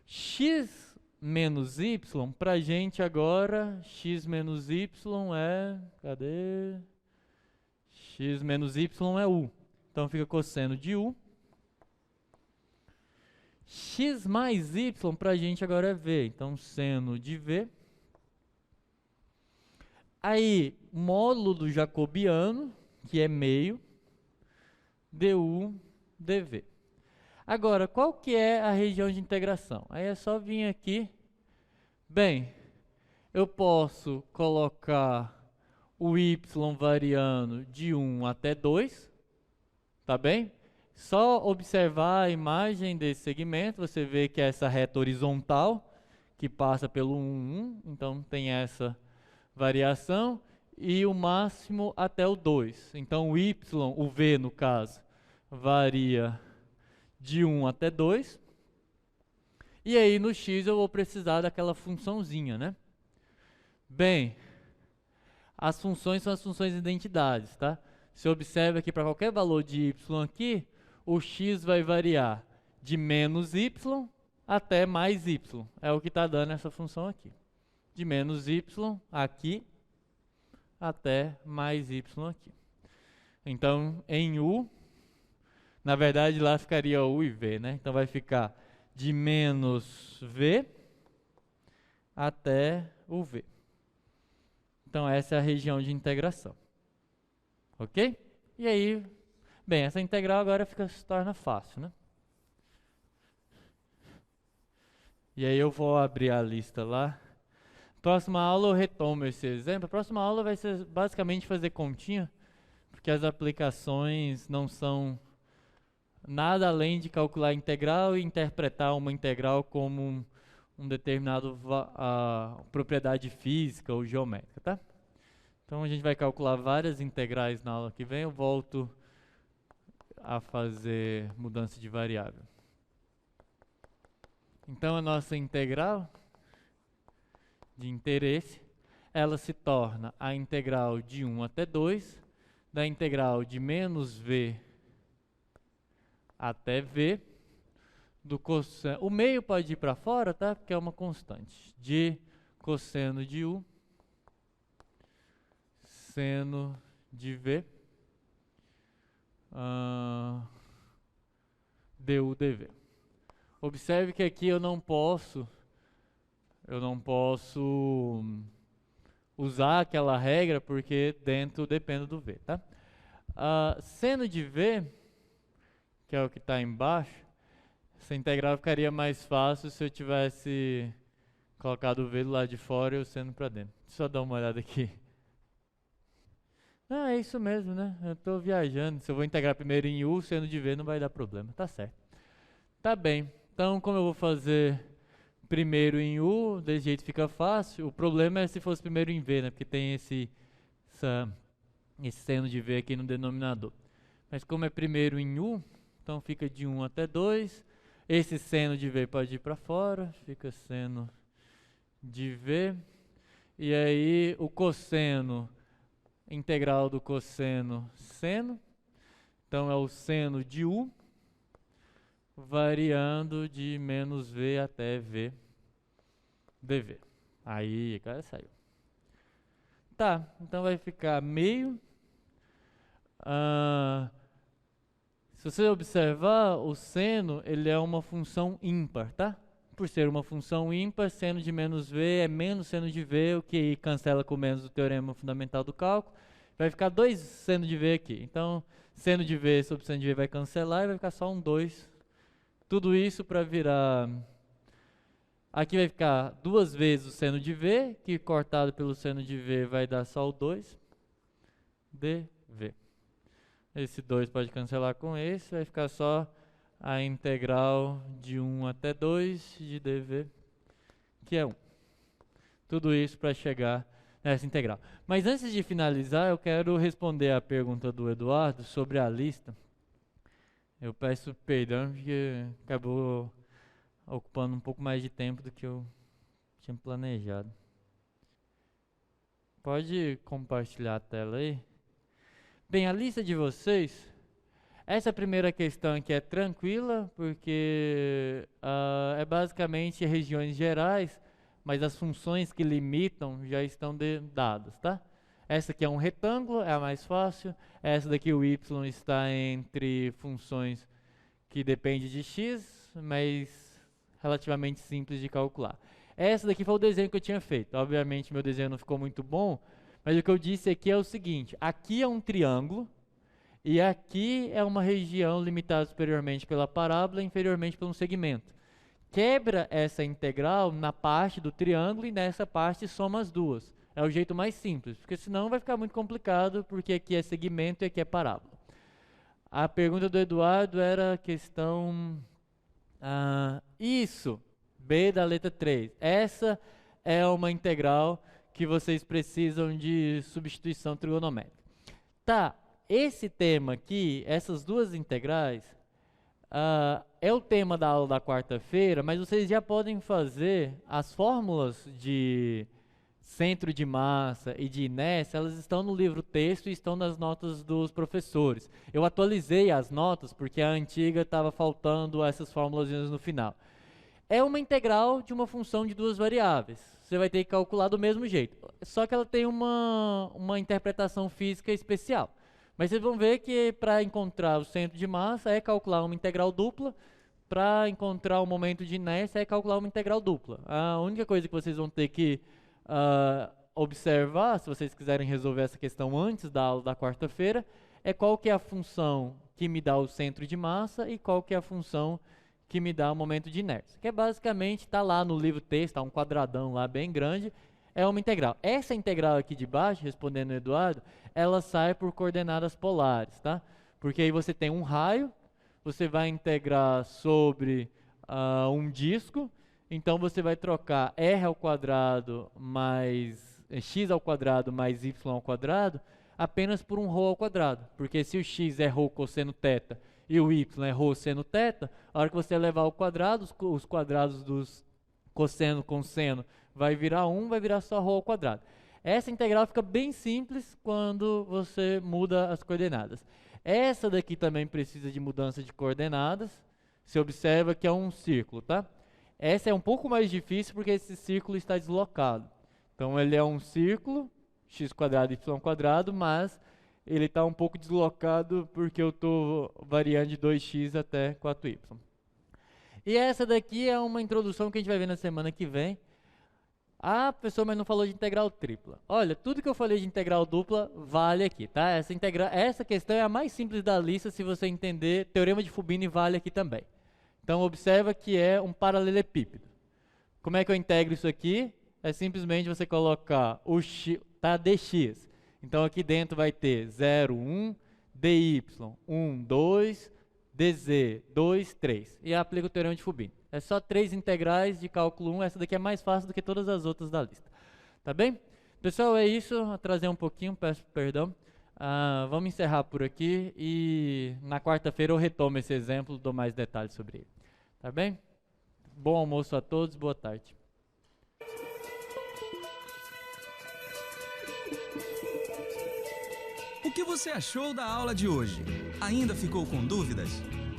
X menos y, para a gente agora, x menos y é... Cadê? X menos y é u. Então fica cosseno de u. X mais y para a gente agora é v. Então seno de v. Aí, módulo do jacobiano, que é meio, du, dv. Agora, qual que é a região de integração? Aí é só vir aqui. Bem, eu posso colocar o y variando de 1 até 2, tá bem? Só observar a imagem desse segmento, você vê que é essa reta horizontal, que passa pelo 1, 1, então tem essa variação, e o máximo até o 2. Então o y, o v no caso, varia de 1 até 2. E aí no x eu vou precisar daquela funçãozinha, né? Bem, as funções são as funções de identidades, tá? Você observa que para qualquer valor de y aqui, o x vai variar de menos y até mais y. É o que está dando essa função aqui. De menos y aqui até mais y aqui. Então, em u, na verdade lá ficaria u e v, né? Então vai ficar de menos v até o v. Então essa é a região de integração. Ok? E aí, bem, essa integral agora se torna fácil, né? E aí eu vou abrir a lista lá. Próxima aula eu retomo esse exemplo. A próxima aula vai ser basicamente fazer continha, porque as aplicações não são nada além de calcular a integral e interpretar uma integral como um determinado propriedade física ou geométrica, tá? Então a gente vai calcular várias integrais na aula que vem. Eu volto a fazer mudança de variável. Então a nossa integral de interesse, ela se torna a integral de 1 até 2, da integral de menos v até v, do cosseno. O meio pode ir para fora, tá? Porque é uma constante. De cosseno de u, seno de v, du dv. Observe que aqui eu não posso usar aquela regra porque dentro depende do v, tá? Seno de v, que é o que está embaixo, essa integral ficaria mais fácil se eu tivesse colocado o v do lado de fora e o seno para dentro. Deixa eu dar uma olhada aqui. Não, é isso mesmo, né? Eu estou viajando. Se eu vou integrar primeiro em u, seno de v não vai dar problema. Tá certo. Tá bem. Então, como eu vou fazer primeiro em u, desse jeito fica fácil. O problema é se fosse primeiro em v, né? Porque tem esse seno de v aqui no denominador. Mas como é primeiro em u, então fica de 1 até 2. Esse seno de v pode ir para fora. Fica seno de v. E aí o cosseno, integral do cosseno seno. Então é o seno de u, variando de menos v até v dv. Aí, cara, saiu. Tá, então vai ficar meio. Se você observar, o seno, ele é uma função ímpar, tá? Por ser uma função ímpar, seno de menos v é menos seno de v, o que cancela com menos do teorema fundamental do cálculo. Vai ficar 2 seno de v aqui. Então, seno de v sobre seno de v vai cancelar e vai ficar só um 2. Tudo isso para virar... Aqui vai ficar 2 vezes o seno de v, que cortado pelo seno de v vai dar só o 2 dv. Esse 2 pode cancelar com esse, vai ficar só a integral de 1 até 2 de dv, que é 1. Tudo isso para chegar nessa integral. Mas antes de finalizar, eu quero responder a pergunta do Eduardo sobre a lista. Eu peço perdão porque acabou ocupando um pouco mais de tempo do que eu tinha planejado. Pode compartilhar a tela aí? Bem, a lista de vocês, essa primeira questão aqui é tranquila, porque é basicamente regiões gerais, mas as funções que limitam já estão dadas, tá? Essa aqui é um retângulo, é a mais fácil. Essa daqui, o y, está entre funções que dependem de x, mas relativamente simples de calcular. Essa daqui foi o desenho que eu tinha feito. Obviamente, meu desenho não ficou muito bom, mas o que eu disse aqui é o seguinte: aqui é um triângulo e aqui é uma região limitada superiormente pela parábola e inferiormente por um segmento. Quebra essa integral na parte do triângulo e nessa parte soma as duas. É o jeito mais simples, porque senão vai ficar muito complicado, porque aqui é segmento e aqui é parábola. A pergunta do Eduardo era a questão... isso, B da letra 3. Essa é uma integral que vocês precisam de substituição trigonométrica. Tá, esse tema aqui, essas duas integrais, é o tema da aula da quarta-feira, mas vocês já podem fazer as fórmulas de centro de massa e de inércia, elas estão no livro texto e estão nas notas dos professores. Eu atualizei as notas porque a antiga estava faltando essas fórmulas no final. É uma integral de uma função de duas variáveis. Você vai ter que calcular do mesmo jeito, só que ela tem uma interpretação física especial. Mas vocês vão ver que para encontrar o centro de massa é calcular uma integral dupla, para encontrar o momento de inércia é calcular uma integral dupla. A única coisa que vocês vão ter que observar, se vocês quiserem resolver essa questão antes da aula da quarta-feira, é qual que é a função que me dá o centro de massa e qual que é a função que me dá o momento de inércia. Que é basicamente, está lá no livro texto, está um quadradão lá bem grande, é uma integral. Essa integral aqui de baixo, respondendo o Eduardo, ela sai por coordenadas polares, tá? Porque aí você tem um raio, você vai integrar sobre um disco, então você vai trocar r ao quadrado mais x ao quadrado mais y ao quadrado apenas por um ρ ao quadrado. Porque se o x é ρ cosseno θ e o y é ρ seno θ, a hora que você levar ao quadrado, os quadrados dos cosseno com seno vai virar 1, vai virar só ρ ao quadrado. Essa integral fica bem simples quando você muda as coordenadas. Essa daqui também precisa de mudança de coordenadas. Você observa que é um círculo, tá? Essa é um pouco mais difícil porque esse círculo está deslocado. Então ele é um círculo, x² e y², mas ele está um pouco deslocado porque eu estou variando de 2x até 4y. E essa daqui é uma introdução que a gente vai ver na semana que vem. Ah, professor, mas não falou de integral tripla. Olha, tudo que eu falei de integral dupla vale aqui, tá? Essa questão é a mais simples da lista, se você entender. Teorema de Fubini vale aqui também. Então, observa que é um paralelepípedo. Como é que eu integro isso aqui? É simplesmente você colocar o x, tá, dx. Então, aqui dentro vai ter 0, 1, dy, 1, 2, dz, 2, 3. E aplica o teorema de Fubini. É só 3 integrais de cálculo 1. Essa daqui é mais fácil do que todas as outras da lista. Tá bem? Pessoal, é isso. Vou trazer um pouquinho, peço perdão. Vamos encerrar por aqui e na quarta-feira eu retomo esse exemplo, dou mais detalhes sobre ele. Tá bem? Bom almoço a todos, boa tarde. O que você achou da aula de hoje? Ainda ficou com dúvidas?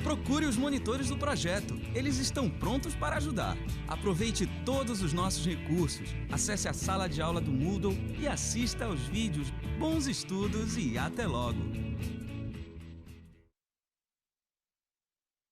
Procure os monitores do projeto. Eles estão prontos para ajudar. Aproveite todos os nossos recursos. Acesse a sala de aula do Moodle e assista aos vídeos. Bons estudos e até logo!